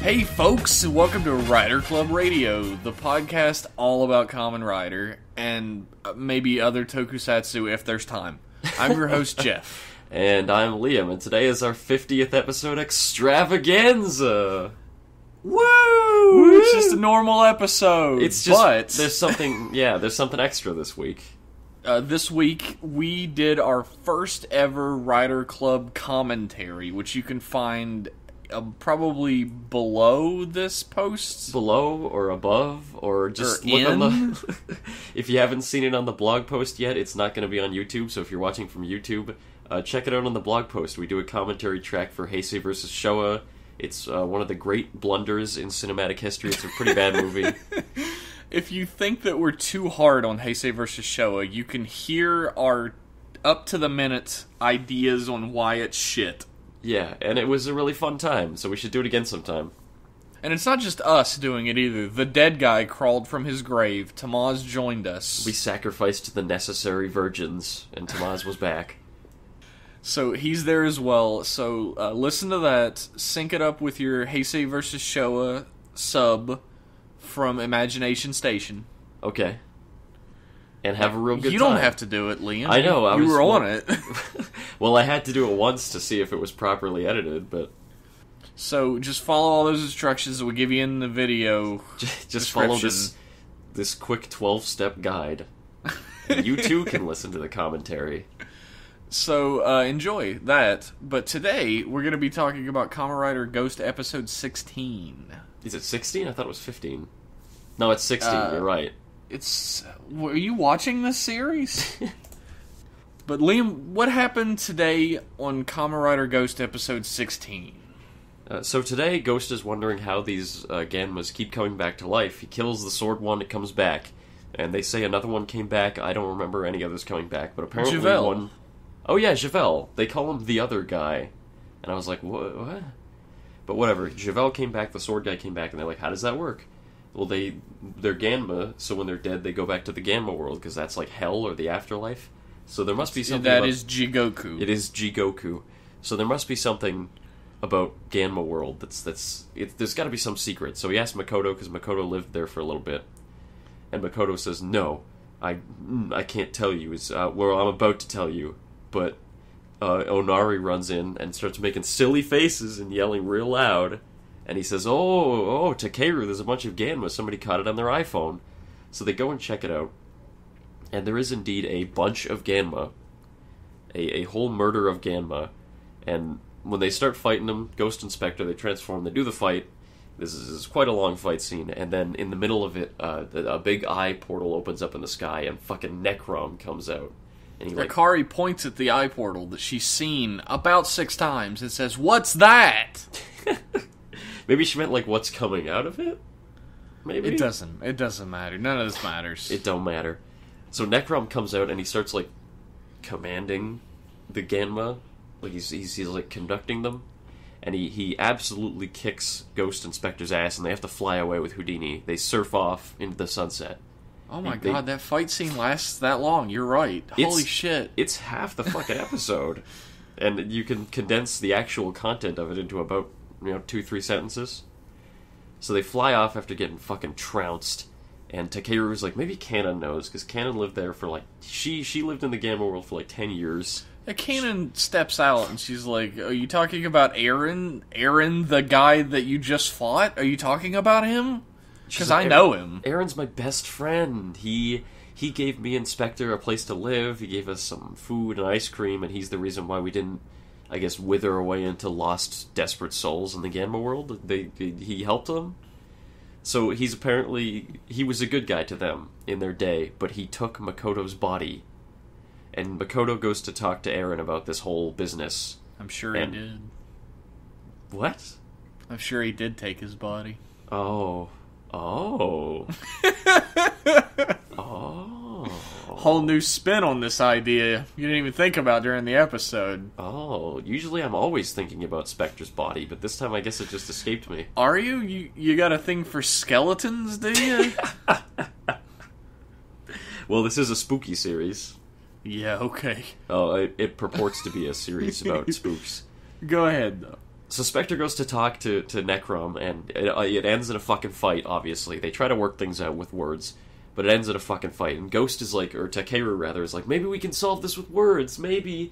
Hey folks, and welcome to Rider Club Radio, the podcast all about Kamen Rider, and maybe other tokusatsu if there's time. I'm your host, Jeff. And I'm Liam, and today is our 50th episode extravaganza! Woo! It's just a normal episode. It's just, but there's something extra this week. This week, we did our first ever Rider Club commentary, which you can find probably below this post. Below or above, or just look on the... If you haven't seen it on the blog post yet, it's not going to be on YouTube, so if you're watching from YouTube, check it out on the blog post. We do a commentary track for Heisei vs. Showa. It's one of the great blunders in cinematic history. It's a pretty bad movie. If you think that we're too hard on Heisei vs. Showa, you can hear our up-to-the-minute ideas on why it's shit. Yeah, and it was a really fun time, so we should do it again sometime. And it's not just us doing it either. The dead guy crawled from his grave. Tamaz joined us. We sacrificed the necessary virgins, and Tamaz was back. So he's there as well. So listen to that. Sync it up with your Heisei vs. Showa sub from Imagination Station. Okay. And have a real good time. You don't have to do it, Liam. I know. You were on it. Well, I had to do it once to see if it was properly edited, but... So just follow all those instructions that we give you in the video. Just follow this quick 12-step guide. And you too can listen to the commentary. So enjoy that. But today, we're going to be talking about Kamen Rider Ghost Episode 16. Is it 16? I thought it was 15. No, it's 16. You're right. Were you watching this series? But Liam, what happened today on Kamen Rider Ghost Episode 16? So today, Ghost is wondering how these Ganmas keep coming back to life. He kills the sword one, it comes back. And they say another one came back. I don't remember any others coming back, but apparently one... Oh yeah, Javel. They call him the other guy. And I was like, what? But whatever. Javel came back, the sword guy came back, and they're like, how does that work? Well, they're Ganma, so when they're dead, they go back to the Ganma world, because that's like hell or the afterlife. So there must be something That is Jigoku. It is Jigoku. So there must be something about Ganma world there's got to be some secret. So he asked Makoto, because Makoto lived there for a little bit. And Makoto says, no, I can't tell you. Well, I'm about to tell you. But Onari runs in and starts making silly faces and yelling real loud. And he says, oh, Takeru, there's a bunch of Ganma. Somebody caught it on their iPhone. So they go and check it out. And there is indeed a bunch of Ganma. A whole murder of Ganma. And when they start fighting them, Ghost and Spectre, they transform, they do the fight. This is quite a long fight scene. And then in the middle of it, a big eye portal opens up in the sky and fucking Necrom comes out. And Akari points at the eye portal that she's seen about 6 times and says, "What's that?" Maybe she meant, like, what's coming out of it? Maybe? It doesn't matter. None of this matters. It don't matter. So Necrom comes out and he starts, like, commanding the Ganma. Like, he's like, conducting them. And he absolutely kicks Ghost and Spectre's ass, and they have to fly away with Houdini. They surf off into the sunset. Oh my god, that fight scene lasts that long. You're right. Holy shit. It's half the fucking episode. And you can condense the actual content of it into about, 2-3 sentences. So they fly off after getting fucking trounced. And Takeru's like, maybe Kanon knows, because Kanon lived there for, like... She lived in the Ganma world for, like, 10 years. Kanon steps out, and she's like, are you talking about Aaron? Aaron, the guy that you just fought? Are you talking about him? Because I know him. Aaron's my best friend. He gave me and Spectre a place to live. He gave us some food and ice cream, and he's the reason why we didn't, I guess, wither away into lost, desperate souls in the Ganma world. He helped them. So he was a good guy to them in their day, but he took Makoto's body. And Makoto goes to talk to Aaron about this whole business. I'm sure he did. What? I'm sure he did take his body. Oh. Oh. Whole new spin on this idea you didn't even think about during the episode. Oh, usually I'm always thinking about Spectre's body, but this time I guess it just escaped me. Are you? You got a thing for skeletons, do you? Well, this is a spooky series. Yeah, okay. Oh, it purports to be a series about spooks. Go ahead, though. So Spectre goes to talk to Necrom, and it ends in a fucking fight, obviously. They try to work things out with words, but it ends in a fucking fight. And Ghost is like, or Takeru rather, is like, maybe we can solve this with words, maybe,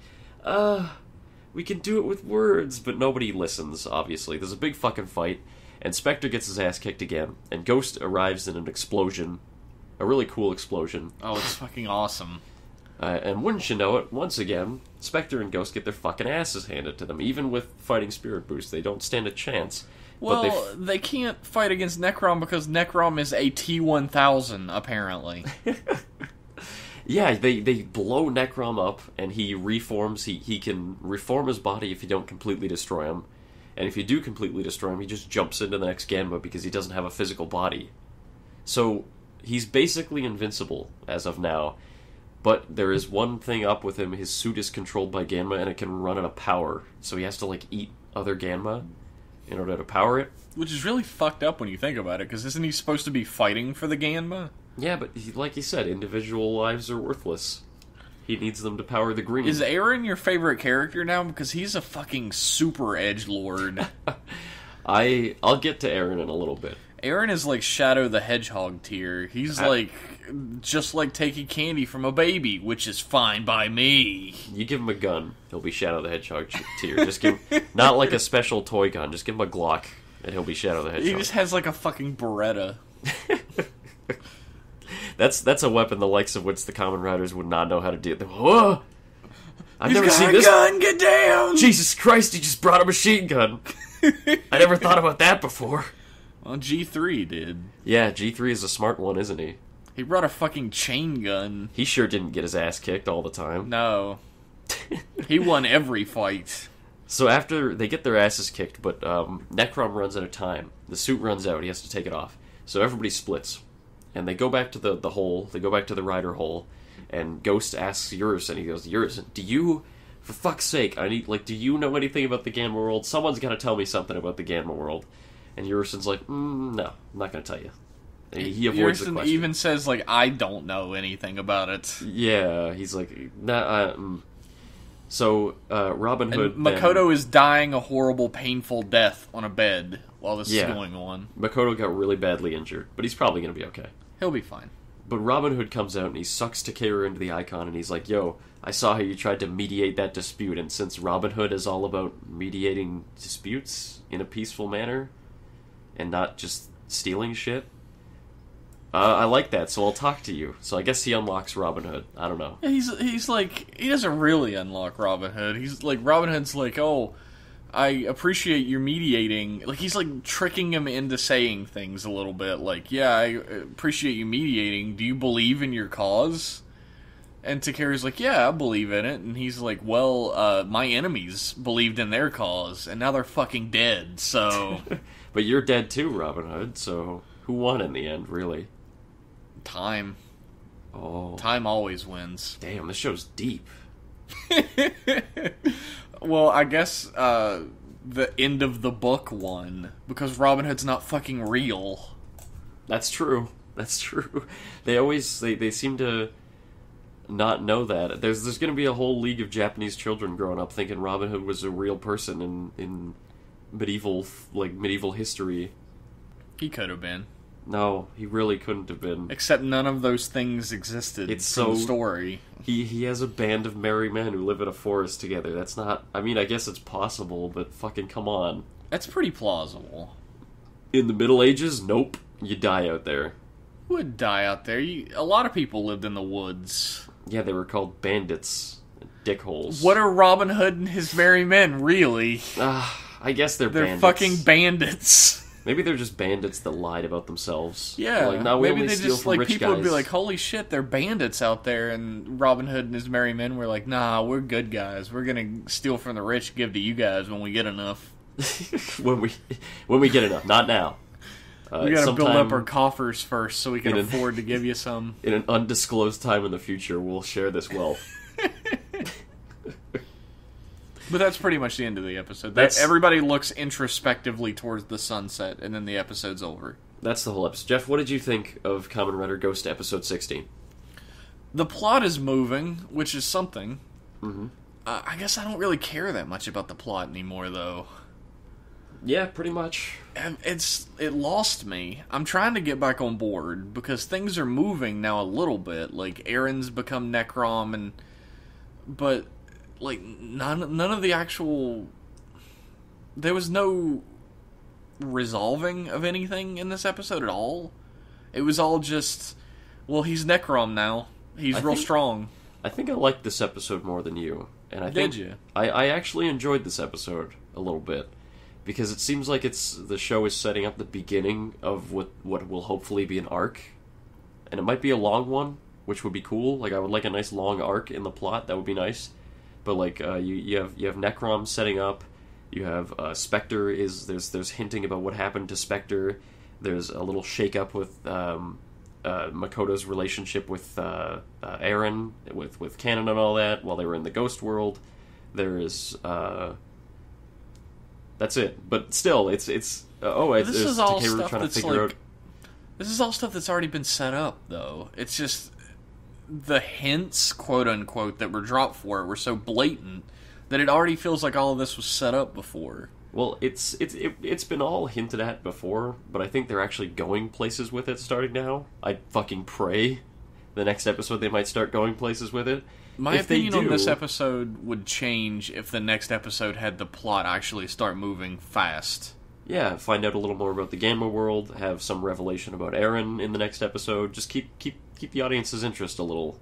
we can do it with words. But nobody listens, obviously. There's a big fucking fight, and Spectre gets his ass kicked again, and Ghost arrives in an explosion, a really cool explosion. Oh, it's fucking awesome. And wouldn't you know it, once again, Spectre and Ghost get their fucking asses handed to them. Even with fighting Spirit Boost, they don't stand a chance. Well, But they can't fight against Necrom because Necrom is a T-1000, apparently. Yeah, they blow Necrom up, and he reforms. He can reform his body if you don't completely destroy him. And if you do completely destroy him, he just jumps into the next Ganma because he doesn't have a physical body. So, he's basically invincible, as of now. But there is one thing up with him, his suit is controlled by Ganma, and it can run out of power. So he has to, like, eat other Ganma in order to power it. Which is really fucked up when you think about it, because isn't he supposed to be fighting for the Ganma? Yeah, but like you said, individual lives are worthless. He needs them to power the green. Is Aaron your favorite character now? Because he's a fucking super edgelord. I'll get to Aaron in a little bit. Aaron is like Shadow the Hedgehog tier. He's just like taking candy from a baby, which is fine by me. You give him a gun, he'll be Shadow the Hedgehog tier. Just give him, not like a special toy gun, just give him a Glock, and he'll be Shadow the Hedgehog. He just has like a fucking Beretta. That's a weapon the likes of which the Common Riders would not know how to deal with. Whoa! I've He's never got seen a this. gun, get down! Jesus Christ, he just brought a machine gun. I never thought about that before. Well, G3 did. Yeah, G3 is a smart one, isn't he? He brought a fucking chain gun. He sure didn't get his ass kicked all the time. No. He won every fight. So after they get their asses kicked, but Necrom runs out of time. The suit runs out, he has to take it off. So everybody splits. And they go back to the hole, they go back to the Rider hole, and Ghost asks Eurus, and he goes, Eurus, do you, for fuck's sake, do you know anything about the Ganma world? Someone's gotta tell me something about the Ganma world. And Urisen's like, no, I'm not gonna tell you. He avoids the question. Even says, like, I don't know anything about it. Yeah, he's like, nah, So, Robin Hood... And Makoto is dying a horrible, painful death on a bed while this is going on. Makoto got really badly injured, but he's probably gonna be okay. He'll be fine. But Robin Hood comes out and he sucks Takeru into the Icon, and he's like, yo, I saw how you tried to mediate that dispute, and since Robin Hood is all about mediating disputes in a peaceful manner, and not just stealing shit, I like that, so I'll talk to you. So I guess he unlocks Robin Hood. I don't know. Yeah, he's like, he doesn't really unlock Robin Hood. He's like, Robin Hood's like, oh, I appreciate your mediating. Like, he's like tricking him into saying things a little bit. Like, yeah, I appreciate you mediating. Do you believe in your cause? And Takeru's like, yeah, I believe in it. And he's like, well, my enemies believed in their cause, and now they're fucking dead, so... But you're dead too, Robin Hood, so who won in the end, really? Time. Oh. Time always wins. Damn, this show's deep. Well, I guess the end of the book won, because Robin Hood's not fucking real. That's true. That's true. They seem to not know that. There's going to be a whole league of Japanese children growing up thinking Robin Hood was a real person in medieval history. He could have been. No, he really couldn't have been. Except none of those things existed in the story. He has a band of merry men who live in a forest together. That's not... I mean, I guess it's possible, but fucking come on. That's pretty plausible. In the Middle Ages? Nope. You die out there. Who would die out there? A lot of people lived in the woods. Yeah, they were called bandits. Dickholes. What are Robin Hood and his merry men, really? I guess they're bandits. They're fucking bandits. Maybe they're just bandits that lied about themselves. Yeah, like, no, we maybe only they steal just, from like, rich people guys. would be like, holy shit, they're bandits out there, and Robin Hood and his merry men were like, nah, we're good guys. We're gonna steal from the rich, give to you guys when we get enough. when we get enough, not now. We gotta build up our coffers first so we can afford to give you some. In an undisclosed time in the future, we'll share this wealth. But that's pretty much the end of the episode. Everybody looks introspectively towards the sunset, and then the episode's over. That's the whole episode. Jeff, what did you think of Kamen Rider Ghost episode 16? The plot is moving, which is something. Mm-hmm. I guess I don't really care that much about the plot anymore, though. Yeah, pretty much. And it lost me. I'm trying to get back on board because things are moving now a little bit. Like Aaron's become Necrom, but like none of the actual. There was no resolving of anything in this episode at all. It was all just, well, he's Necrom now. He's real strong. I think I liked this episode more than you, and I think Did you? I actually enjoyed this episode a little bit. Because it seems like the show is setting up the beginning of what will hopefully be an arc. And it might be a long one, which would be cool. Like, I would like a nice long arc in the plot. That would be nice. But, like, you have Necrom setting up. You have Spectre there's hinting about what happened to Spectre. There's a little shake-up with Makoto's relationship with Eren, with Canon and all that, while they were in the Ghost World. There's... That's it. But still, it's this is all Takeru stuff trying to that's figure like, out. This is all stuff that's already been set up, though. It's just the hints, quote unquote, that were dropped for it were so blatant that it already feels like all of this was set up before. Well, it's been all hinted at before, but I think they're actually going places with it starting now. I fucking pray the next episode they might start going places with it. My opinion on this episode would change if the next episode had the plot actually start moving fast. Yeah, find out a little more about the Gamma world, have some revelation about Eren in the next episode. Just keep the audience's interest a little.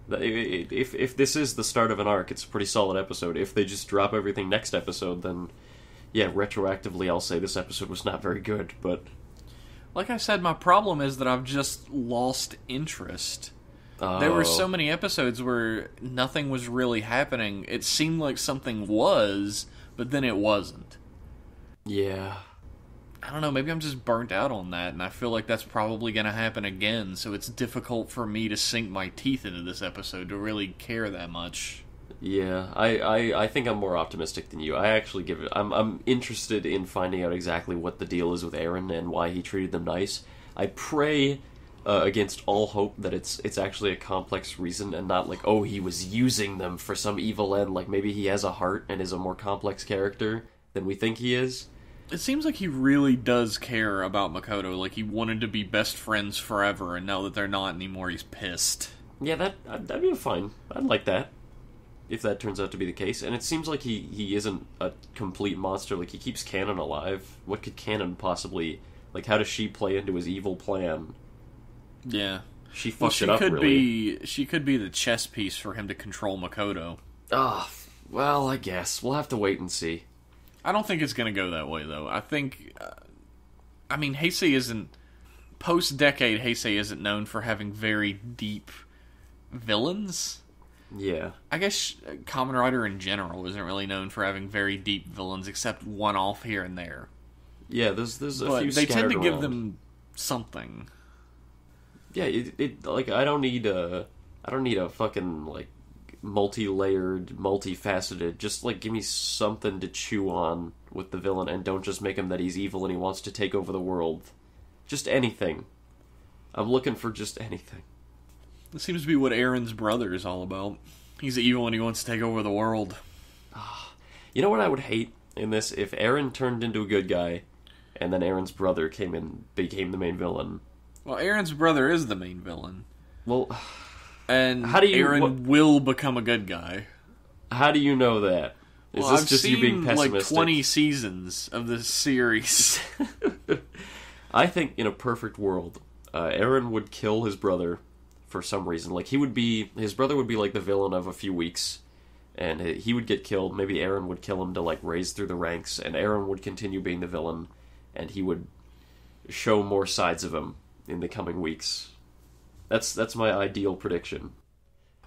If this is the start of an arc, it's a pretty solid episode. If they just drop everything next episode, then yeah, retroactively I'll say this episode was not very good, but... Like I said, my problem is that I've just lost interest. There were so many episodes where nothing was really happening. It seemed like something was, but then it wasn't. Yeah. I don't know, maybe I'm just burnt out on that, and I feel like that's probably going to happen again, so it's difficult for me to sink my teeth into this episode to really care that much. Yeah, I think I'm more optimistic than you. I actually give it... I'm interested in finding out exactly what the deal is with Eren and why he treated them nice. I pray... against all hope that it's actually a complex reason and not like, oh, he was using them for some evil end, like maybe he has a heart and is a more complex character than we think he is. It seems like he really does care about Makoto, like he wanted to be best friends forever, and now that they're not anymore, he's pissed. Yeah, that'd be fine. I'd like that, if that turns out to be the case. And it seems like he isn't a complete monster, like he keeps Canon alive. What could Canon possibly... Like, how does she play into his evil plan? Yeah. She fucked it up, really. She could be the chess piece for him to control Makoto. Well, I guess. We'll have to wait and see. I don't think it's going to go that way, though. I think... I mean, Heisei isn't... Post-decade, Heisei isn't known for having very deep villains. Yeah. I guess Kamen Rider in general isn't really known for having very deep villains, except one-off here and there. Yeah, there's a but few they tend to give around. them something. Yeah, it like I don't need a fucking like multi-layered, multifaceted. Just like give me something to chew on with the villain, and don't just make him that he's evil and he wants to take over the world. Just anything. I'm looking for just anything. It seems to be what Eren's brother is all about. He's evil and he wants to take over the world. You know what I would hate in this? If Eren turned into a good guy, and then Eren's brother came in, became the main villain. Well, Eren's brother is the main villain. Well, and how do you, Eren will become a good guy. How do you know that? Is well, this I've just seen you being pessimistic? like 20 seasons of this series. I think in a perfect world, Eren would kill his brother for some reason. Like his brother would be like the villain of a few weeks, and he would get killed. Maybe Eren would kill him to like raise through the ranks, and Eren would continue being the villain, and he would show more sides of him in the coming weeks. That's my ideal prediction.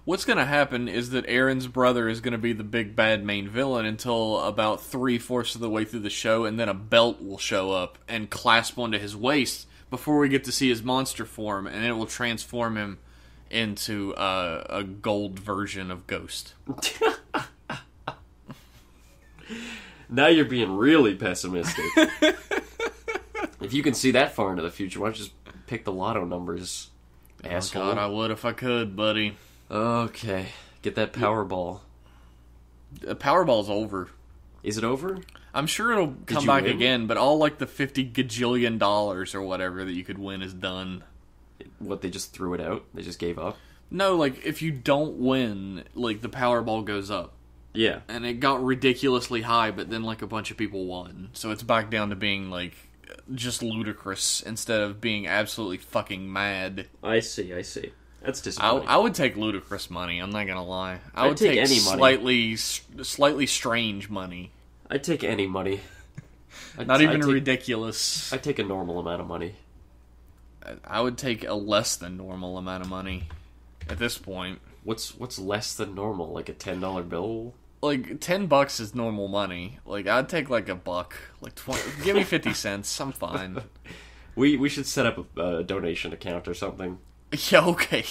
What's going to happen is that Eren's brother is going to be the big bad main villain until about 3/4 of the way through the show, and then a belt will show up and clasp onto his waist before we get to see his monster form, and it will transform him into a gold version of Ghost. Now you're being really pessimistic. If you can see that far into the future, why don't you just pick the lotto numbers, asshole? Oh God, I would if I could, buddy. Okay, get that Powerball. The Powerball's over. Is it over? I'm sure it'll come you back win? again, but all like the $50 gajillion or whatever that you could win is done. What, they just threw it out? They just gave up? No, like if you don't win, like the Powerball goes up. Yeah. And it got ridiculously high, but then like a bunch of people won. So it's back down to being like just ludicrous instead of being absolutely fucking mad. I see. That's disappointing. I would take ludicrous money, I'm not gonna lie. I I'd would take take any money. slightly strange money. I'd take any money. Not even ridiculous. I'd take a normal amount of money. I would take a less than normal amount of money at this point. What's less than normal? Like a $10 bill? Like $10 is normal money. Like I'd take like $1, like 20. Give me 50 cents. I'm fine. We should set up a donation account or something. Yeah, okay.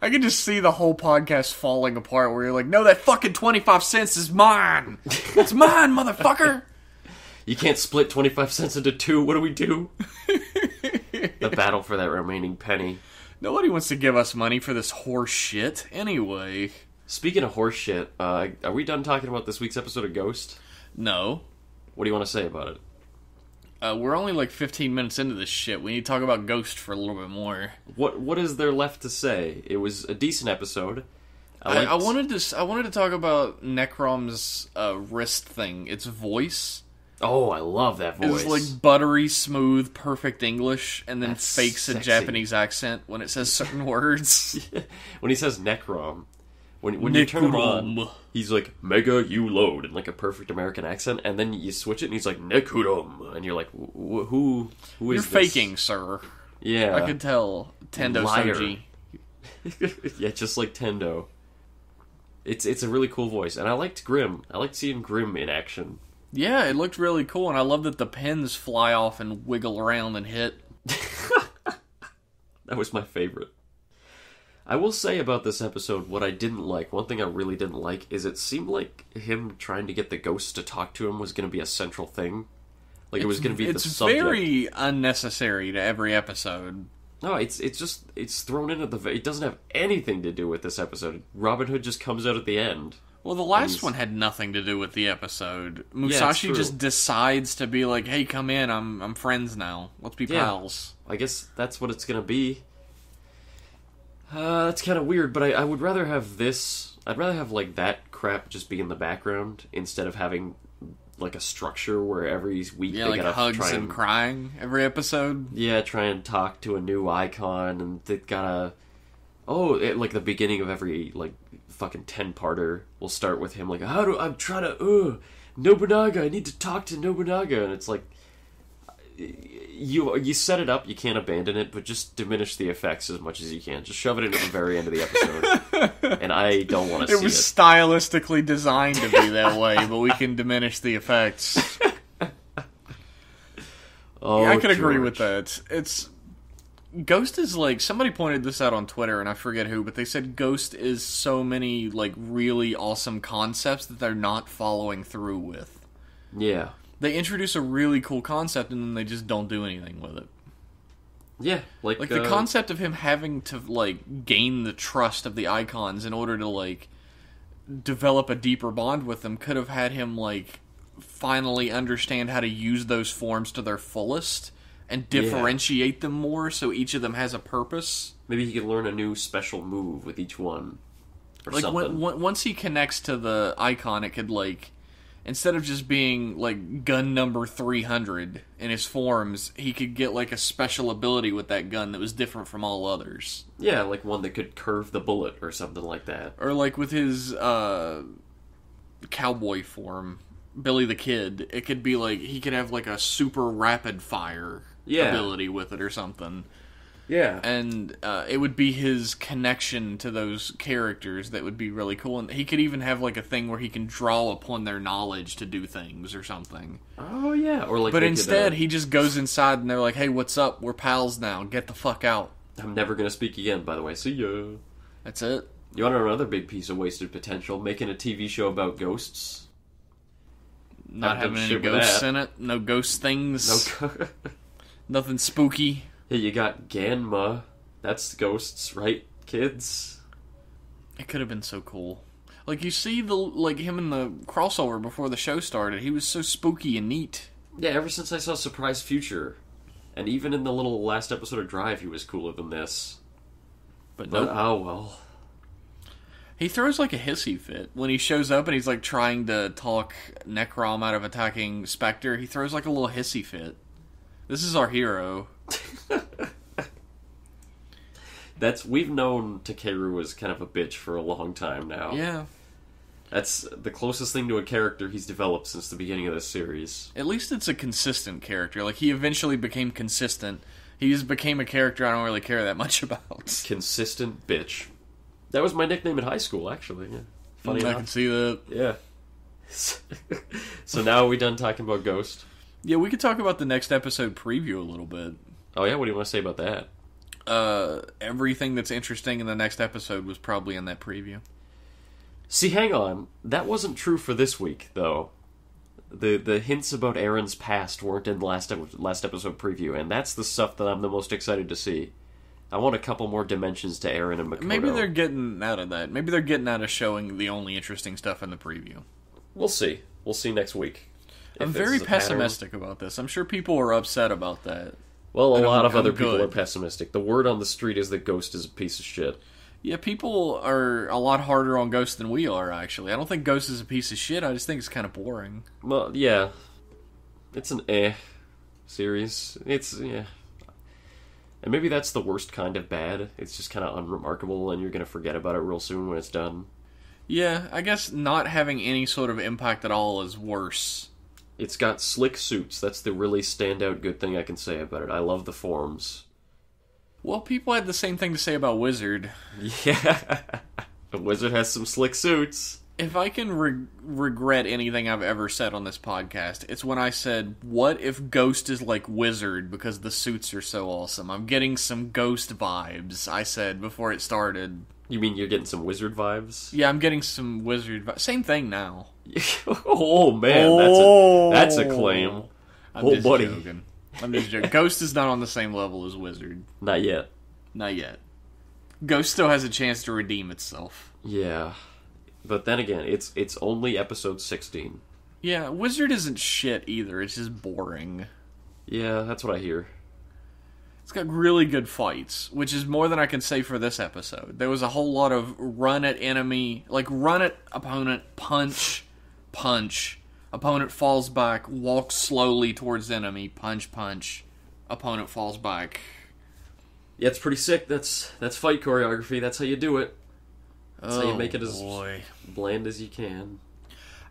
I can just see the whole podcast falling apart where you're like, no, that fucking 25 cents is mine. It's mine, motherfucker. You can't split 25 cents into two. What do we do? The battle for that remaining penny. Nobody wants to give us money for this horse shit. Anyway. Speaking of horse shit, are we done talking about this week's episode of Ghost? No. What do you want to say about it? We're only like 15 minutes into this shit. We need to talk about Ghost for a little bit more. What is there left to say? It was a decent episode. I wanted to talk about Necrom's wrist thing. Its voice. Oh, I love that voice. It's like buttery, smooth, perfect English, and then That's fakes sexy. a Japanese accent when it says certain words. When he says Necrom, when you turn him on, he's like, Mega you load, in like a perfect American accent, and then you switch it and he's like, Nekurum, and you're like, who is You're this? faking, sir. Yeah. I could tell. Tendo Liar. Soji. Yeah, just like Tendo. It's a really cool voice, and I liked Grim. I liked seeing Grim in action. Yeah, it looked really cool, and I love that the pins fly off and wiggle around and hit. That was my favorite. I will say about this episode, what I didn't like, one thing I really didn't like, is it seemed like him trying to get the ghosts to talk to him was going to be a central thing. Like, it was going to be the subject. It's very unnecessary to every episode. No, it's thrown into the... It doesn't have anything to do with this episode. Robin Hood just comes out at the end. Well, the last one had nothing to do with the episode. Musashi just decides to be like, "Hey, come in. I'm friends now. Let's be pals." I guess that's what it's gonna be. That's kind of weird, but I would rather have this. I'd rather have like that crap just be in the background instead of having like a structure where every week Yeah, they like gotta hugs try and crying every episode. Yeah, try and talk to a new icon, and they gotta. Like the beginning of every like fucking 10-parter will start with him like, I'm trying to Nobunaga, I need to talk to Nobunaga, and it's like you set it up, you can't abandon it, but just diminish the effects as much as you can. Just shove it into the very end of the episode. And I don't want to see it. It was stylistically designed to be that way, but we can diminish the effects. Oh, yeah, I can agree George. with that. Ghost is like, somebody pointed this out on Twitter, and I forget who, but they said Ghost is so many like really awesome concepts that they're not following through with. Yeah. They introduce a really cool concept and then they just don't do anything with it. Yeah, like the concept of him having to like gain the trust of the icons in order to like develop a deeper bond with them could have had him like finally understand how to use those forms to their fullest and differentiate them more so each of them has a purpose. Maybe he could learn a new special move with each one. Or Like something. once he connects to the icon, it could like, instead of just being like gun number 300 in his forms, he could get like a special ability with that gun that was different from all others. Yeah, like one that could curve the bullet or something like that. Or like with his cowboy form, Billy the Kid, it could be like he could have like a super rapid fire ability with it or something. Yeah. And it would be his connection to those characters that would be really cool. And he could even have like a thing where he can draw upon their knowledge to do things or something. Oh, yeah. Or like, but instead, he just goes inside and they're like, "Hey, what's up? We're pals now. Get the fuck out." I'm never going to speak again, by the way. See ya. That's it. You want to know another big piece of wasted potential? Making a TV show about ghosts. Not Haven't having done any shit with ghosts that. in it. No ghost things. No. Nothing spooky. Hey, you got Ganma. That's ghosts, right, kids? It could have been so cool. Like, you see him in the crossover before the show started, he was so spooky and neat. Yeah, ever since I saw Surprise Future, and even in the little last episode of Drive, he was cooler than this. But But no, oh well. he throws like a hissy fit when he shows up and he's like trying to talk Necrom out of attacking Spectre. He throws like a little hissy fit. This is our hero. We've known Takeru as kind of a bitch for a long time now. Yeah. That's the closest thing to a character he's developed since the beginning of this series. At least it's a consistent character. Like, he eventually became consistent. He just became a character I don't really care that much about. Consistent bitch. That was my nickname in high school, actually. Yeah. Funny I enough. can see that. Yeah. So now are we done talking about Ghost? Yeah, we could talk about the next episode preview a little bit. Oh yeah, what do you want to say about that? Everything that's interesting in the next episode was probably in that preview. See, hang on. That wasn't true for this week, though. The hints about Aaron's past weren't in the last episode preview, and that's the stuff that I'm the most excited to see. I want a couple more dimensions to Aaron and Makoto. Maybe they're getting out of that. Maybe they're getting out of showing the only interesting stuff in the preview. We'll see. We'll see next week. I'm If this very is a pattern. pessimistic about this. I'm sure people are upset about that. Well, a And lot of I'm other people good. are pessimistic. The word on the street is that Ghost is a piece of shit. Yeah, people are a lot harder on Ghost than we are, actually. I don't think Ghost is a piece of shit. I just think it's kind of boring. Well, yeah. It's an series. Yeah. And maybe that's the worst kind of bad. It's just kind of unremarkable, and you're going to forget about it real soon when it's done. Yeah, I guess not having any sort of impact at all is worse. It's got slick suits. That's the really standout good thing I can say about it. I love the forms. Well, people had the same thing to say about Wizard. Yeah. The Wizard has some slick suits. If I can regret anything I've ever said on this podcast, it's when I said, what if Ghost is like Wizard because the suits are so awesome? I'm getting some Ghost vibes, I said before it started. You mean you're getting some Wizard vibes? Yeah, I'm getting some Wizard vibes. Same thing now. Oh, man. That's a claim. I'm Oh, just buddy. joking. I'm just joking. Ghost is not on the same level as Wizard. Not yet. Not yet. Ghost still has a chance to redeem itself. Yeah. But then again, it's only episode 16. Yeah, Wizard isn't shit either. It's just boring. Yeah, that's what I hear. It's got really good fights, which is more than I can say for this episode. There was a whole lot of run at enemy, like run at opponent, punch, punch. Opponent falls back, walks slowly towards enemy, punch, punch. Opponent falls back. Yeah, it's pretty sick. That's fight choreography. That's how you do it. That's how you make it as bland as you can.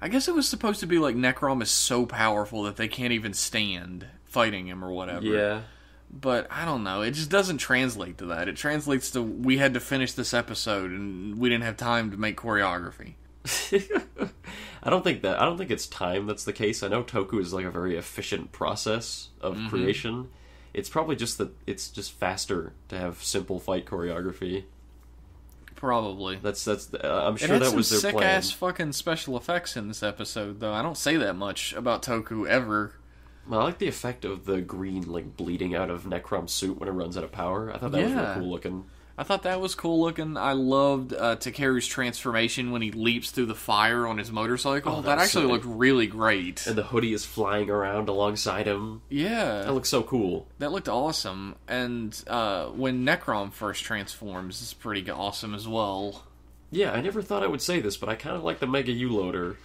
I guess it was supposed to be like Necrom is so powerful that they can't even stand fighting him or whatever. Yeah. But I don't know. It just doesn't translate to that. It translates to we had to finish this episode and we didn't have time to make choreography. I don't think it's time that's the case. I know Toku is like a very efficient process of creation. It's probably just that it's just faster to have simple fight choreography. Probably. I'm sure it had that was their some plan. sick-ass fucking special effects in this episode, though. I don't say that much about Toku ever. Well, I like the effect of the green like bleeding out of Necrom's suit when it runs out of power. I thought that was really cool looking. I thought that was cool looking. I loved Takeru's transformation when he leaps through the fire on his motorcycle. Oh, that was actually sick. looked really great. And the hoodie is flying around alongside him. Yeah. That looks so cool. That looked awesome. And when Necrom first transforms, it's pretty awesome as well. Yeah, I never thought I would say this, but I kind of like the Mega U-Loader.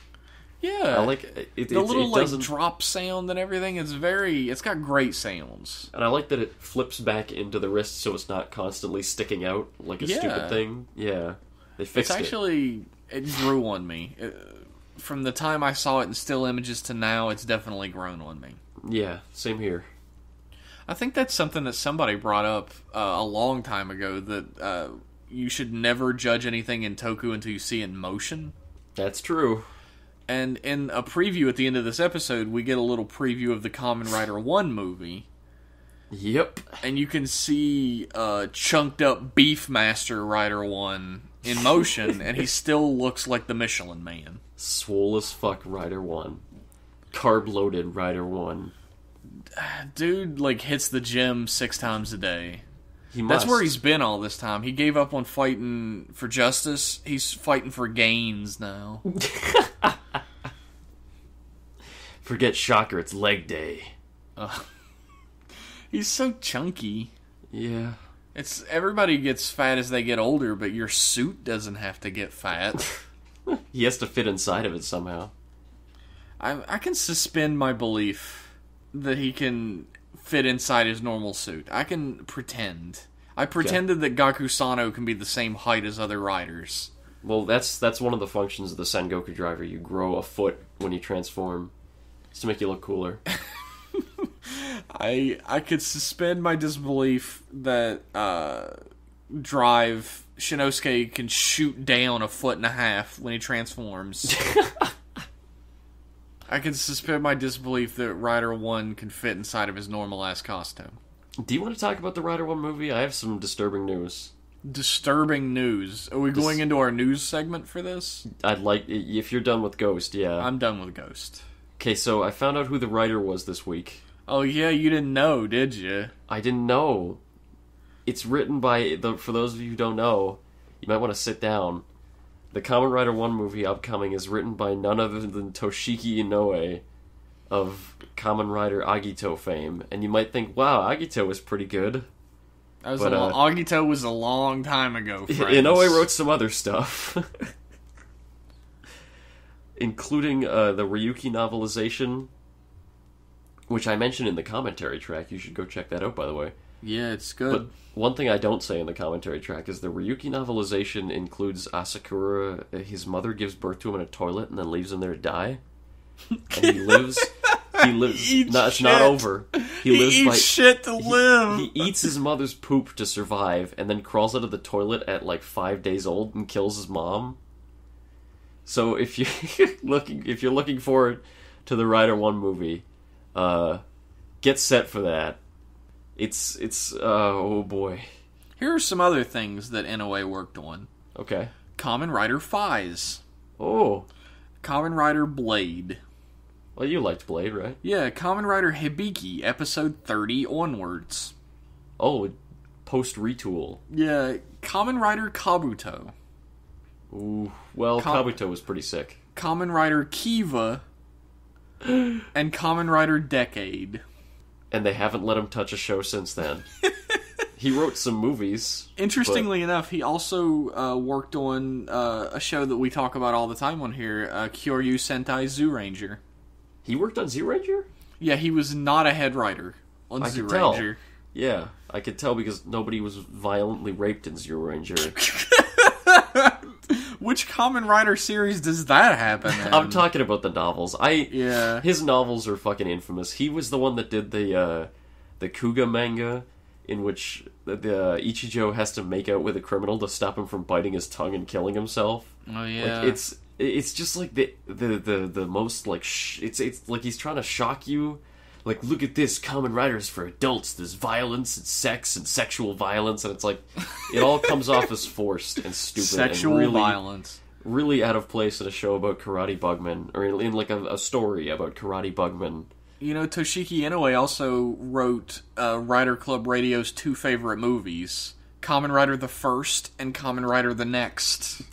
Yeah. I like it. The little it doesn't, drop sound and everything is it's got great sounds. and I like that it flips back into the wrist so it's not constantly sticking out like a stupid thing. Yeah, they fixed It grew on me. From the time I saw it in still images to now, it's definitely grown on me. Yeah, same here. I think that's something that somebody brought up a long time ago, that you should never judge anything in Toku until you see it in motion. That's true. And in a preview at the end of this episode, we get a little preview of the Kamen Rider 1 movie. Yep. And you can see chunked up Beefmaster Rider 1 in motion, and he still looks like the Michelin Man. Swole as fuck Rider 1. Carb-loaded Rider 1. Dude, hits the gym 6 times a day. He That's must. where he's been all this time. He gave up on fighting for justice. He's fighting for gains now. Forget Shocker, it's leg day. He's so chunky. Yeah. It's everybody gets fat as they get older, but your suit doesn't have to get fat. He has to fit inside of it somehow. I can suspend my belief that he can fit inside his normal suit. I can pretend. I pretended that Gaku Sano can be the same height as other riders. Well, that's one of the functions of the Sengoku driver. You grow a foot when you transform. Just to make you look cooler. I could suspend my disbelief that Drive Shinosuke can shoot down a foot and a half when he transforms. I can suspend my disbelief that Rider 1 can fit inside of his normal ass costume. Do you want to talk about the Rider 1 movie? I have some disturbing news. Disturbing news. Are we going into our news segment for this? I'd like, if you're done with Ghost, yeah. I'm done with Ghost. Okay, so I found out who the writer was this week. Oh yeah, you didn't know, did you? I didn't know. It's written by, for those of you who don't know, you might want to sit down. The Kamen Rider 1 movie upcoming is written by none other than Toshiki Inoue of Kamen Rider Agito fame. And you might think, wow, Agito was pretty good. Agito was a long time ago, friends. Inoue wrote some other stuff. Including the Ryuki novelization, which I mentioned in the commentary track. You should go check that out, by the way. Yeah, it's good. But one thing I don't say in the commentary track is the Ryuki novelization includes Asakura. His mother gives birth to him in a toilet and then leaves him there to die. And he lives. It's not over. He eats shit to live. He eats his mother's poop to survive, and then crawls out of the toilet at like 5 days old and kills his mom. So if you're looking forward to the Rider 1 movie, get set for that. It's oh boy. Here are some other things that Inoue worked on. Okay. Kamen Rider Faiz. Oh. Kamen Rider Blade. Well, you liked Blade, right? Yeah, Kamen Rider Hibiki, episode 30 onwards. Oh, post-retool. Yeah, Kamen Rider Kabuto. Ooh, well, Kabuto was pretty sick. Kamen Rider Kiva. And Kamen Rider Decade. And they haven't let him touch a show since then. He wrote some movies. Interestingly enough, he also worked on a show that we talk about all the time on here, Kyoryu Sentai Zyuranger. He worked on Zyuranger? Yeah, he was not a head writer on Zyuranger. Yeah, I could tell because nobody was violently raped in Zyuranger. Which Kamen Rider series does that happen in? I'm talking about the novels. Yeah. His novels are fucking infamous. He was the one that did the Kuga manga, in which the Ichijo has to make out with a criminal to stop him from biting his tongue and killing himself. Oh yeah. Like, it's just like the most like it's like he's trying to shock you. Like, look at this, Kamen Rider is for adults. There's violence and sex and sexual violence, and it's like it all comes off as forced and stupid. Sexual and violence. Really out of place in a show about karate bugmen, or in like a story about karate bugmen. You know, Toshiki Inoue also wrote Rider Club Radio's two favorite movies, Kamen Rider the First and Kamen Rider the Next.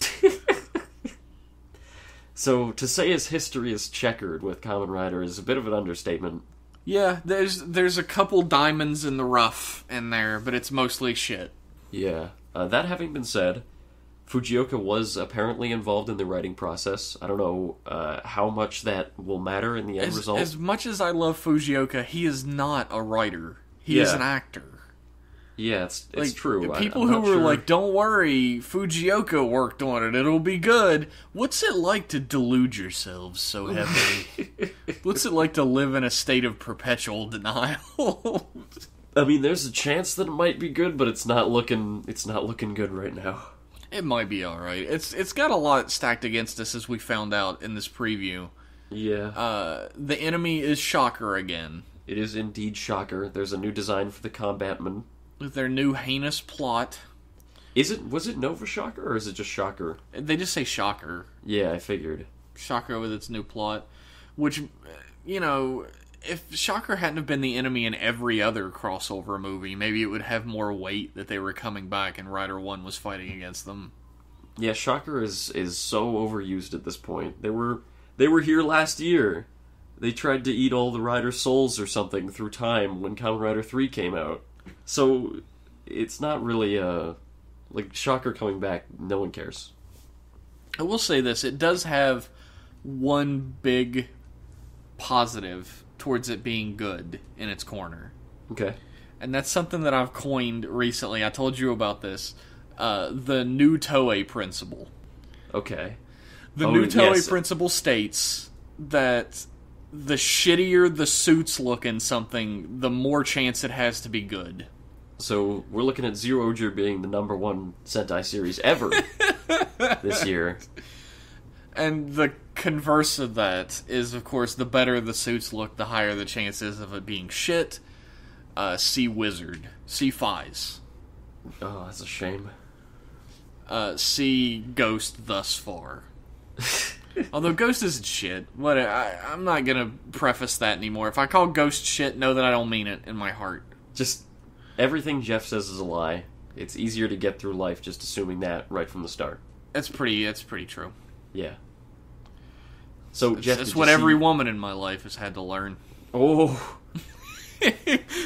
So, to say his history is checkered with Kamen Rider is a bit of an understatement. Yeah, there's a couple diamonds in the rough in there, but it's mostly shit. Yeah. That having been said, Fujioka was apparently involved in the writing process. I don't know how much that will matter in the end result. As much as I love Fujioka, he is not a writer. He is an actor. Yeah, it's like, true. People who were like, don't worry, Fujioka worked on it, it'll be good. What's it like to delude yourselves so heavily? What's it like to live in a state of perpetual denial? I mean, there's a chance that it might be good, but it's not looking good right now. It might be alright. It's got a lot stacked against us, as we found out in this preview. Yeah. The enemy is Shocker again. It is indeed Shocker. There's a new design for the Combatman. With their new heinous plot. Was it Nova Shocker, or is it just Shocker? They just say Shocker. Yeah, I figured. Shocker with its new plot. Which, you know, if Shocker hadn't have been the enemy in every other crossover movie, maybe it would have more weight that they were coming back and Rider 1 was fighting against them. Yeah, Shocker is so overused at this point. They were here last year. They tried to eat all the Rider souls or something through time when Kamen Rider 3 came out. So it's not really like Shocker coming back, no one cares. I will say this, it does have one big positive towards it being good in its corner. Okay. And that's something that I've coined recently. I told you about this. The new Toei principle. Okay. The new Toei principle states that the shittier the suits look in something, the more chance it has to be good. So we're looking at Zero-Oger being the #1 Sentai series ever this year. And the converse of that is, of course, the better the suits look, the higher the chances of it being shit. See Wizard. See Fies. Oh, that's a shame. See Ghost thus far. Although Ghost isn't shit. I'm not gonna preface that anymore. If I call Ghost shit, know that I don't mean it in my heart. Just everything Jeff says is a lie. It's easier to get through life just assuming that right from the start. It's pretty true. Yeah. So Jeff, that's what every woman in my life has had to learn. Oh.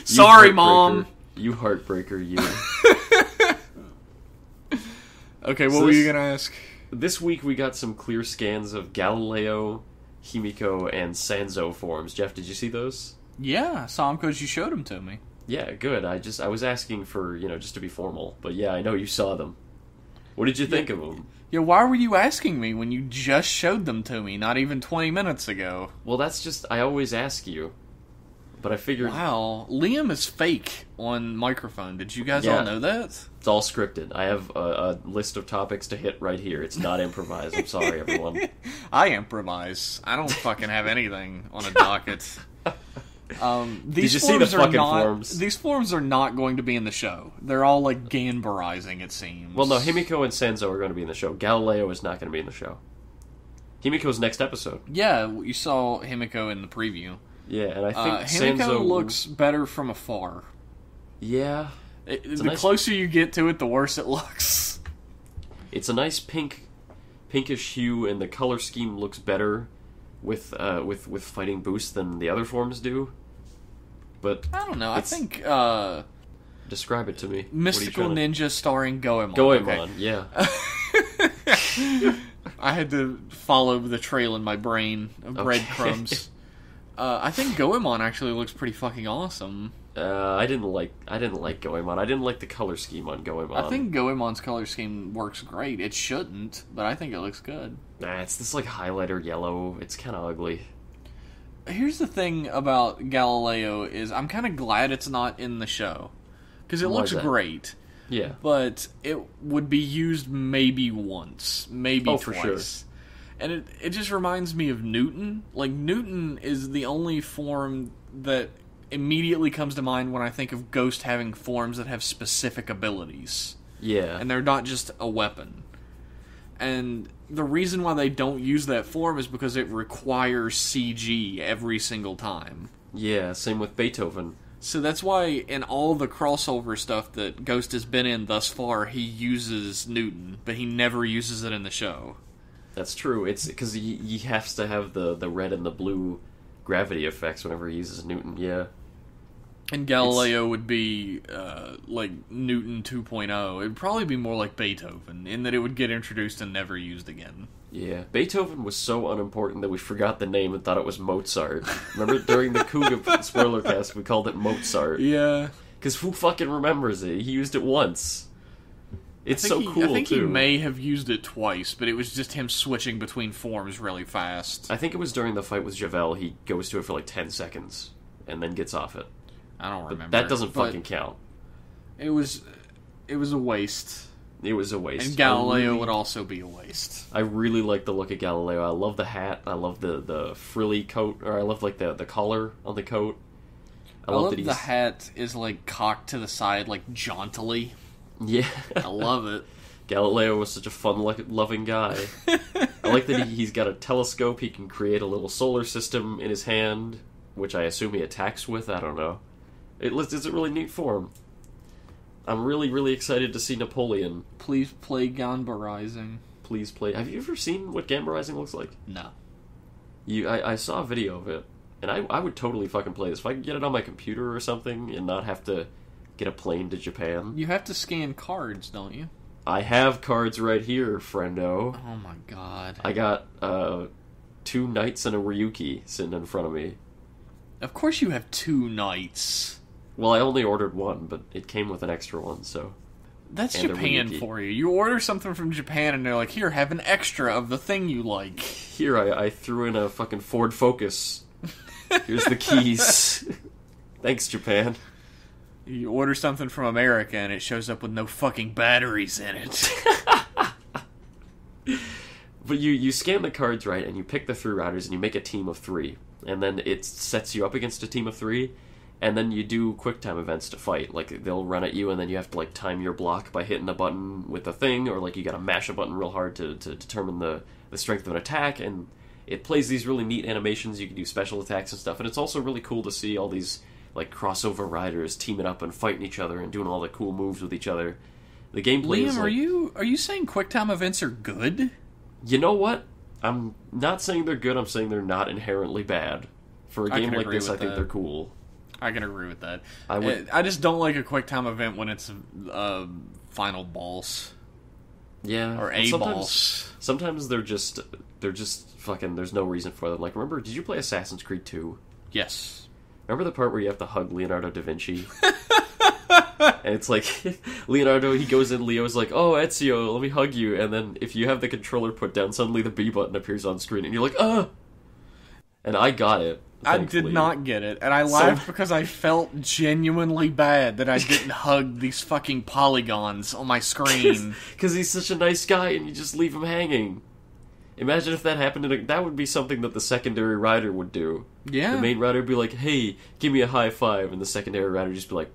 Sorry, Mom. You heartbreaker, you. Okay, what were you gonna ask? This week we got some clear scans of Galileo, Himiko, and Sanzo forms. Jeff, did you see those? Yeah, I saw them because you showed them to me. Yeah, good. I was asking for, just to be formal. But yeah, I know you saw them. What did you think of them? Yeah, why were you asking me when you just showed them to me, not even 20 minutes ago? Well, that's just, I always ask you. But I figured... Wow, Liam is fake on microphone. Did you guys all know that? It's all scripted. I have a list of topics to hit right here. It's not improvised. I'm sorry, everyone. I improvise. I don't fucking have anything on a docket. Did you see the fucking forms? These forms are not going to be in the show. They're all like Ganbarizing, it seems. Well, no, Himiko and Sanzo are going to be in the show. Galileo is not going to be in the show. Himiko's next episode. Yeah, you saw Himiko in the preview. Yeah, and I think Himiko Sanzo looks better from afar. Yeah. The closer you get to it, the worse it looks. It's a nice pinkish hue, and the color scheme looks better with fighting boost than the other forms do. But I don't know. I think describe it to me. Mystical Ninja starring Goemon. Goemon, yeah. I had to follow the trail in my brain of breadcrumbs. I think Goemon actually looks pretty fucking awesome. I didn't like Goemon. I didn't like the color scheme on Goemon. I think Goemon's color scheme works great. It shouldn't, but I think it looks good. Nah, it's this like highlighter yellow. It's kind of ugly. Here's the thing about Galileo is I'm kind of glad it's not in the show. Because it looks great. Yeah. But it would be used maybe once. Maybe twice. For sure. And it just reminds me of Newton. Like, Newton is the only form that immediately comes to mind when I think of Ghost having forms that have specific abilities. Yeah. And they're not just a weapon. And the reason why they don't use that form is because it requires CG every single time. Yeah, same with Beethoven. So that's why in all the crossover stuff that Ghost has been in thus far, he uses Newton, but he never uses it in the show. That's true. It's because he has to have the red and the blue gravity effects whenever he uses Newton, yeah. And Galileo would be like Newton 2.0. It would probably be more like Beethoven, in that it would get introduced and never used again. Yeah, Beethoven was so unimportant that we forgot the name and thought it was Mozart. Remember during the Kuga spoiler cast, we called it Mozart. Yeah. Because who fucking remembers it? He used it once. It's so cool, I think too. he may have used it twice, but it was just him switching between forms really fast. I think it was during the fight with Javel. He goes to it for like 10 seconds and then gets off it. I don't remember. But that doesn't fucking count. It was a waste. It was a waste. And Galileo would also be a waste. I really like the look of Galileo. I love the hat. I love the frilly coat. Or I love like the collar on the coat. I love that the hat is like cocked to the side, like jauntily. Yeah. I love it. Galileo was such a fun-loving guy. I like that he's got a telescope. He can create a little solar system in his hand. which I assume he attacks with. I don't know. It's a really neat form. I'm really, really excited to see Napoleon. Please play Ganba Rising. Please play. Have you ever seen what Ganba Rising looks like? No. I saw a video of it, and I would totally fucking play this. If I could get it on my computer or something and not have to get a plane to Japan. You have to scan cards, don't you? I have cards right here, friendo. Oh my god. I got 2 knights and a Ryuki sitting in front of me. Of course you have 2 knights. Well, I only ordered 1, but it came with an extra one, so... That's and Japan for you. You order something from Japan and they're like, here, have an extra of the thing you like. Here, I threw in a fucking Ford Focus. Here's the keys. Thanks, Japan. You order something from America and it shows up with no fucking batteries in it. But you scan the cards right, and you pick the 3 riders, and you make a team of 3. And then it sets you up against a team of 3, and then you do quick time events to fight. Like, they'll run at you, and then you have to, like, time your block by hitting a button with a thing, or, like, you gotta mash a button real hard to determine the strength of an attack, and it plays these really neat animations. You can do special attacks and stuff, and it's also really cool to see all these, like, crossover riders teaming up and fighting each other and doing all the cool moves with each other. The gameplay is, Liam, like... are you saying quick time events are good? You know what? I'm not saying they're good, I'm saying they're not inherently bad. For a game like this, I think they're cool. I can agree with that. I just don't like a quick time event when it's final boss. Yeah. Or a boss. Sometimes they're just fucking, there's no reason for them. Like, remember, did you play Assassin's Creed 2? Yes. Remember the part where you have to hug Leonardo da Vinci? And it's like, Leonardo, he goes in, Leo's like, oh, Ezio, let me hug you. And then if you have the controller put down, suddenly the B button appears on screen, and you're like, ah! And I got it. Thankfully. I did not get it, and I laughed because I felt genuinely bad that I didn't hug these fucking polygons on my screen. Because he's such a nice guy, and you just leave him hanging. Imagine if that happened, that would be something that the secondary rider would do. Yeah. The main rider would be like, hey, give me a high five, and the secondary rider would just be like,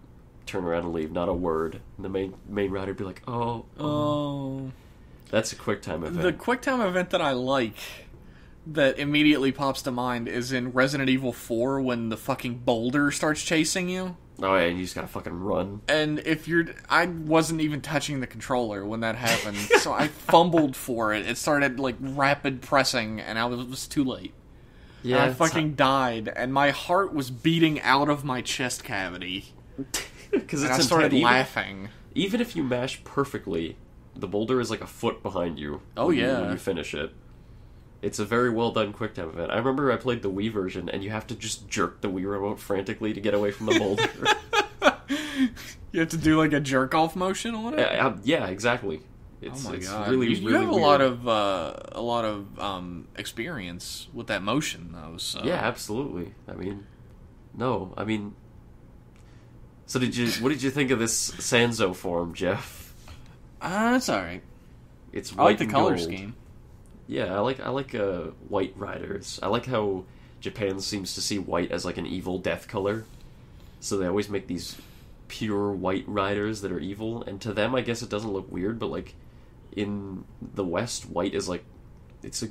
turn around and leave, not a word. And the main rider would be like, oh. That's a quick time event. The quick time event that I like, that immediately pops to mind, is in Resident Evil 4 when the fucking boulder starts chasing you. Oh yeah, you just gotta fucking run. And I wasn't even touching the controller when that happened, so I fumbled for it. It started, like, rapid pressing, and it was too late. Yeah, and I fucking died, and my heart was beating out of my chest cavity. Because I started laughing. Even if you mash perfectly, the boulder is like a foot behind you. Oh, yeah. When you finish it. It's a very well done quick time event. I remember I played the Wii version, and you have to just jerk the Wii remote frantically to get away from the boulder. You have to do like a jerk off motion on it. Yeah, exactly. Oh my god! Really, you really have weird. a lot of experience with that motion, though. So. Yeah, absolutely. So what did you think of this Sanzo form, Jeff? It's alright. It's white I like the and color gold. scheme. Yeah, I like white riders. I like how Japan seems to see white as like an evil death color. So they always make these pure white riders that are evil, and to them I guess it doesn't look weird, but like in the West, white is like it's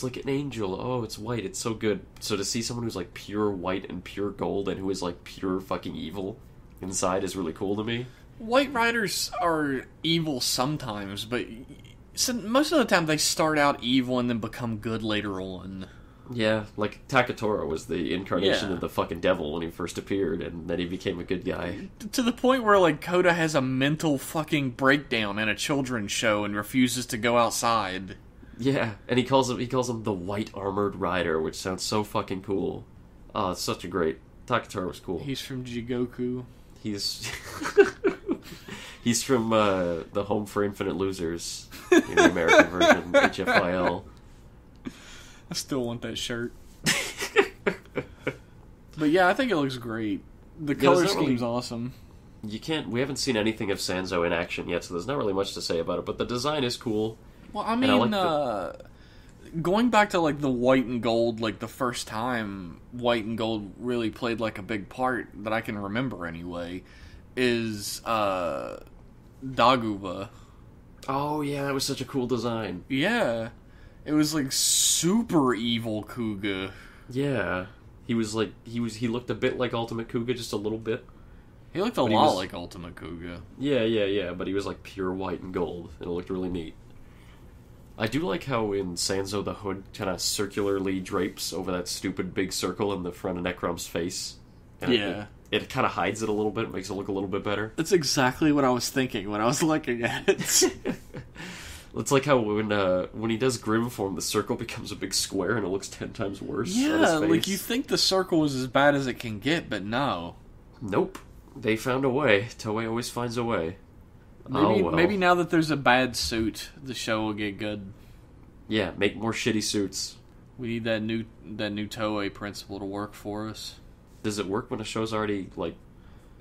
like an angel. Oh, it's white. It's so good. So to see someone who's like pure white and pure gold and who is like pure fucking evil inside is really cool to me. White riders are evil sometimes, but most of the time they start out evil and then become good later on. Yeah, like Takatora was the incarnation of the fucking devil when he first appeared, and then he became a good guy. To the point where, like, Koda has a mental fucking breakdown in a children's show and refuses to go outside. Yeah, and he calls him the White Armored Rider, which sounds so fucking cool. Oh, it's such a great... Takatora was cool. He's from Jigoku. He's from the Home for Infinite Losers in the American version, HFIL. I still want that shirt. But yeah, I think it looks great. The color scheme's awesome. We haven't seen anything of Sanzo in action yet, so there's not really much to say about it, but the design is cool. Well, I mean, going back to, like, the white and gold, like, the first time white and gold really played, like, a big part that I can remember anyway, is, Daguba. Oh, yeah, that was such a cool design. Yeah. It was, like, super evil Kuga. Yeah. He looked a bit like Ultimate Kuga, just a little bit. He looked a lot like Ultimate Kuga. Yeah, but he was like pure white and gold, and it looked really neat. I do like how in Sanzo the hood kind of circularly drapes over that stupid big circle in the front of Necrom's face. And yeah. It kind of hides it a little bit, makes it look a little bit better. That's exactly what I was thinking when I was looking at it. It's like how when he does Grim form, the circle becomes a big square and it looks 10 times worse on his Yeah, face. like you think the circle is as bad as it can get, but no. Nope. They found a way. Toei always finds a way. Maybe now that there's a bad suit, the show will get good. Yeah, make more shitty suits. We need that new Toei principle to work for us. Does it work when a show's already, like,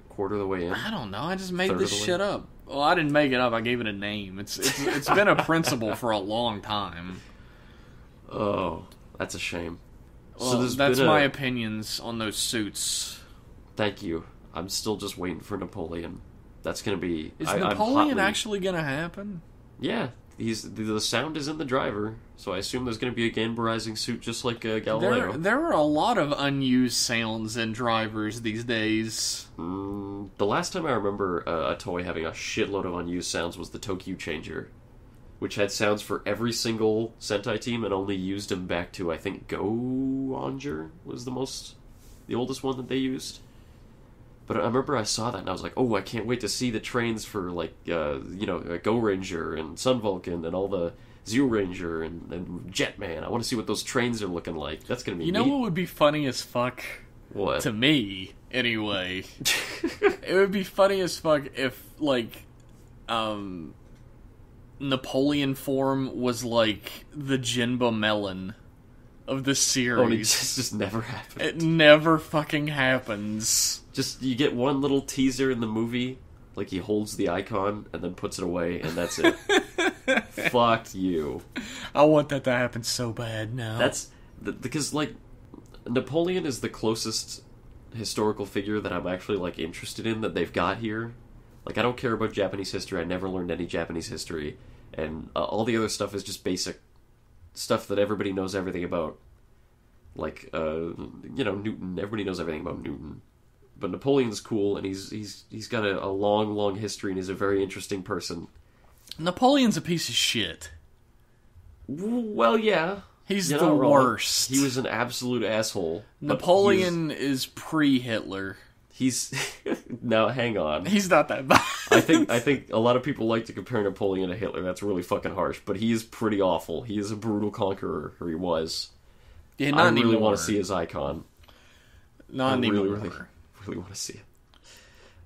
quarter of the way in? I don't know. I just made this shit up. Well, I didn't make it up. I gave it a name. It's been a principle for a long time. Oh, that's a shame. Well, so that's my opinions on those suits. Thank you. I'm still just waiting for Napoleon. That's going to be... Is Napoleon actually going to happen? Yeah. The sound is in the driver, so I assume there's going to be a Ganbarizing suit just like Galileo. There are a lot of unused sounds in drivers these days. The last time I remember a toy having a shitload of unused sounds was the Tokyo Changer, which had sounds for every single Sentai team and only used them back to, I think, Go-Onger was the oldest one that they used. But I remember I saw that and I was like, oh, I can't wait to see the trains for, like, Go Ranger and Sun Vulcan and all the Zero Ranger and Jetman. I want to see what those trains are looking like. That's going to be neat. You know what would be funny as fuck? What? To me, anyway. It would be funny as fuck if, like, Napoleon form was, like, the Jinba Melon of the series. Oh, it just never happened. It never fucking happens. Just, you get one little teaser in the movie, like he holds the icon and then puts it away, and that's it. Fuck you. I want that to happen so bad now. Because, like, Napoleon is the closest historical figure that I'm actually, like, interested in that they've got here. Like, I don't care about Japanese history, I never learned any Japanese history, and all the other stuff is just basic stuff that everybody knows everything about. Like, Newton. Everybody knows everything about Newton. But Napoleon's cool, and he's got a long history, and he's a very interesting person. Napoleon's a piece of shit. Well, yeah. He's the worst. He was an absolute asshole. Napoleon is pre-Hitler. He's... Now, hang on. He's not that bad. I think a lot of people like to compare Napoleon to Hitler. That's really fucking harsh. But he is pretty awful. He is a brutal conqueror, or he was. Yeah, not anymore. I really want to see his icon. Not anymore. Really want to see it.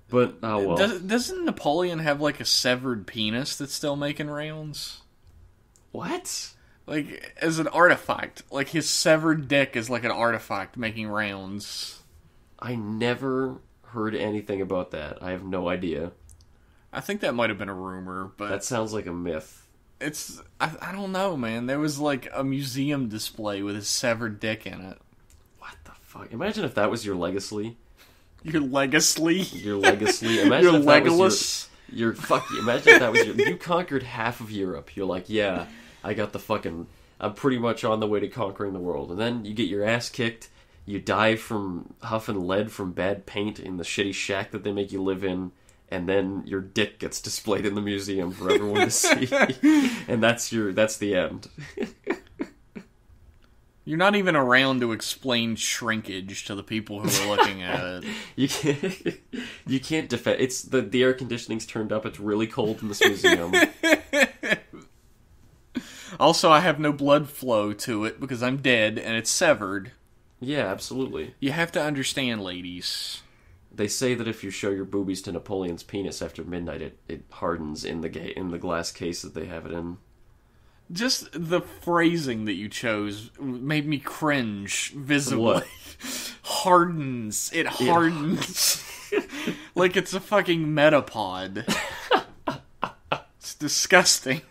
But, oh well. Doesn't Napoleon have, like, a severed penis that's still making rounds? What? Like, as an artifact. Like, his severed dick is like an artifact making rounds. I never heard anything about that. I have no idea. I think that might have been a rumor, but... That sounds like a myth. I don't know, man. There was, like, a museum display with his severed dick in it. What the fuck? Imagine if that was your legacy. Your legacy? Your legacy. Imagine if that was your fuck. Imagine if that was you conquered half of Europe. You're like, yeah, I got the fucking... I'm pretty much on the way to conquering the world. And then you get your ass kicked. You die from huffing lead from bad paint in the shitty shack that they make you live in. And then your dick gets displayed in the museum for everyone to see. And that's the end. You're not even around to explain shrinkage to the people who are looking at it. You can't defend. It's the air conditioning's turned up. It's really cold in this museum. Also, I have no blood flow to it because I'm dead and it's severed. Yeah, absolutely. You have to understand, ladies. They say that if you show your boobies to Napoleon's penis after midnight, it hardens in the glass case that they have it in. Just the phrasing that you chose made me cringe visibly. What? Hardens. It hardens. Like it's a fucking metapod. It's disgusting.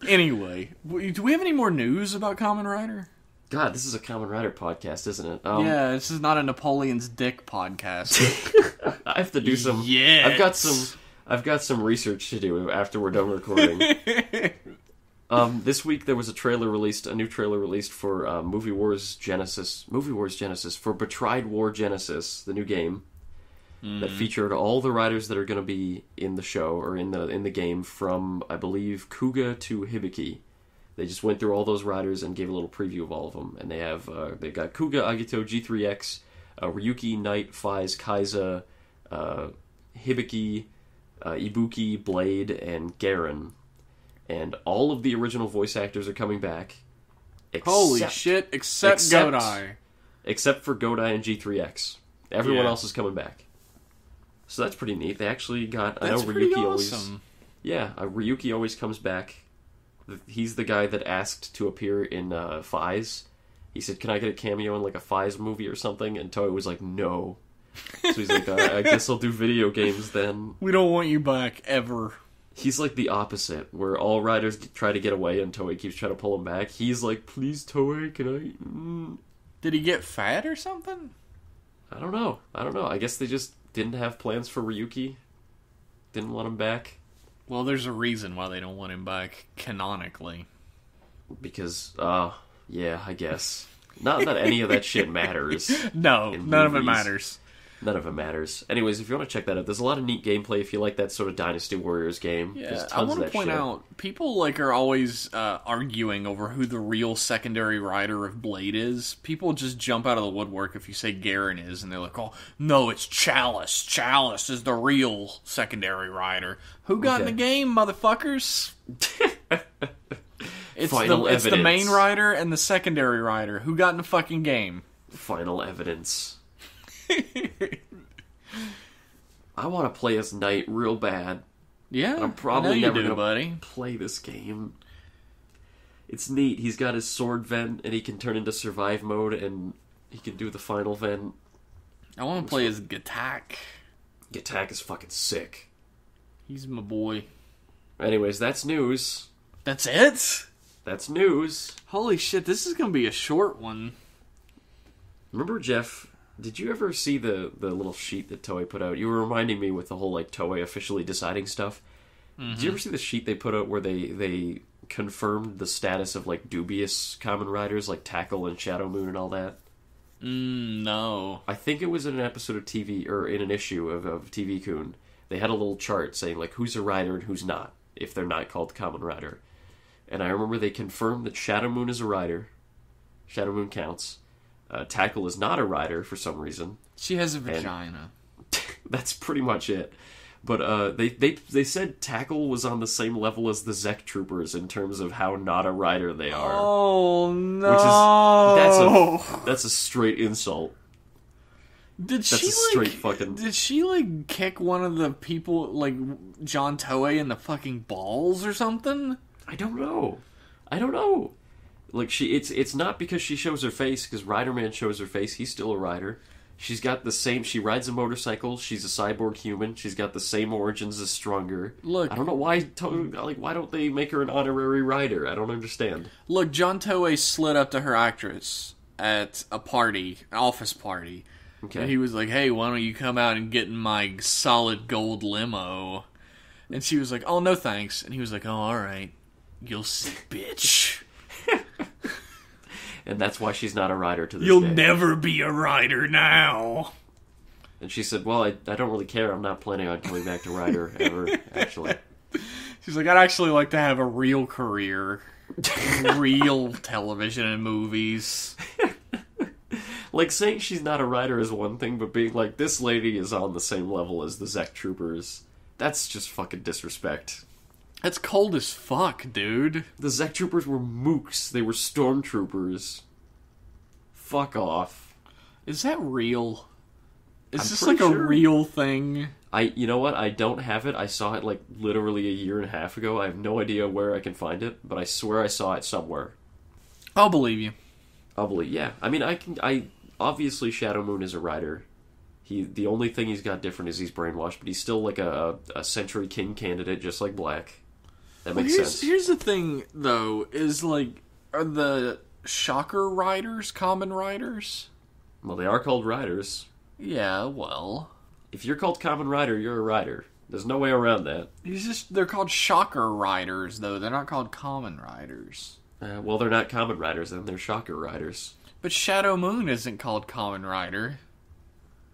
Anyway, do we have any more news about Kamen Rider? God, this is a Kamen Rider podcast, isn't it? Yeah, this is not a Napoleon's Dick podcast. I have to do some... Yes. I've got some research to do after we're done recording. This week there was a new trailer released for Movie Wars Genesis, for Betrayed War Genesis, the new game that featured all the riders that are going to be in the show or in the game, from I believe Kuga to Hibiki. They just went through all those riders and gave a little preview of all of them, and they got Kuga, Agito, G3X, Ryuki, Knight, Faiz, Kaiza, Hibiki, Ibuki, Blade, and Garen. And all of the original voice actors are coming back. Holy shit, except Godai. Except for Godai and G3X. Everyone Yeah. else is coming back. So that's pretty neat. They actually got... That's I know pretty Ryuki awesome. Ryuki always comes back. He's the guy that asked to appear in Faiz. He said, can I get a cameo in like a Faiz movie or something? And Toei was like, no. So he's like, I guess I'll do video games then. We don't want you back, ever. He's like the opposite, where all riders try to get away and Toei keeps trying to pull him back. He's like, please Toei, can I... Did he get fat or something? I don't know. I guess they just didn't have plans for Ryuki. Didn't want him back. Well, there's a reason why they don't want him back, canonically. Because, yeah, I guess. Not that any of that shit matters. No, none of it matters. None of it matters. Anyways, if you want to check that out, there's a lot of neat gameplay if you like that sort of Dynasty Warriors game. Yeah, there's tons I want of to that point shit. out, people like are always arguing over who the real secondary rider of Blade is. People just jump out of the woodwork if you say Garen is, and they're like, oh, no, it's Chalice. Chalice is the real secondary rider. Who got in the game, motherfuckers? It's the main rider and the secondary rider. Who got in the fucking game? Final evidence. I want to play as Knight real bad. Yeah, I'm probably never going buddy. to play this game. It's neat. He's got his sword vent, and he can turn into survive mode, and he can do the final vent. I want to play as Gatak. Gatak is fucking sick. He's my boy. Anyways, that's news. That's it? That's news. Holy shit, this is going to be a short one. Remember, Jeff, did you ever see the little sheet that Toei put out? You were reminding me with the whole, like, Toei officially deciding stuff. Mm-hmm. Did you ever see the sheet they put out where they confirmed the status of, like, dubious Kamen Riders, like Tackle and Shadow Moon and all that? No. I think it was in an episode of TV, or in an issue of TV-kun. They had a little chart saying, like, who's a rider and who's not, if they're not called Kamen Rider. And I remember they confirmed that Shadow Moon is a rider. Shadow Moon counts. Tackle is not a rider for some reason. She has a vagina. That's pretty much it. But they said Tackle was on the same level as the Zek Troopers in terms of how not a rider they are. Oh no! That's a straight insult. Did she like kick one of the people, like John Toei, in the fucking balls or something? I don't know. Like, it's not because she shows her face, because Riderman shows her face. He's still a rider. She's got the same. She rides a motorcycle. She's a cyborg human. She's got the same origins as Stronger. Look, I don't know why. Why don't they make her an honorary rider? I don't understand. Look, John Toei slid up to her actress at a party, an office party. Okay. And he was like, "Hey, why don't you come out and get in my solid gold limo?" And she was like, "Oh, no, thanks." And he was like, "Oh, all right, you'll see, bitch." And that's why she's not a rider to this You'll day. never be a rider now. And she said, well, I don't really care. I'm not planning on coming back to rider ever, actually. She's like, I'd actually like to have a real career. Real television and movies. Like, saying she's not a rider is one thing, but being like, this lady is on the same level as the Zek Troopers, that's just fucking disrespect. That's cold as fuck, dude. The Zek Troopers were mooks. They were stormtroopers. Fuck off. Is that real? Is this pretty like a sure. real thing? You know what? I don't have it. I saw it like literally a year and a half ago. I have no idea where I can find it, but I swear I saw it somewhere. I'll believe you. Yeah. I mean, obviously Shadow Moon is a rider. The only thing he's got different is he's brainwashed, but he's still like a Century King candidate, just like Black. That makes sense. Here's the thing, though, is like, are the Shocker Riders Kamen Riders? Well, they are called riders. Yeah, well. If you're called Kamen Rider, you're a rider. There's no way around that. They're called Shocker Riders, though. They're not called Common Riders. Well, they're not Common Riders, then they're Shocker Riders. But Shadow Moon isn't called Common Rider.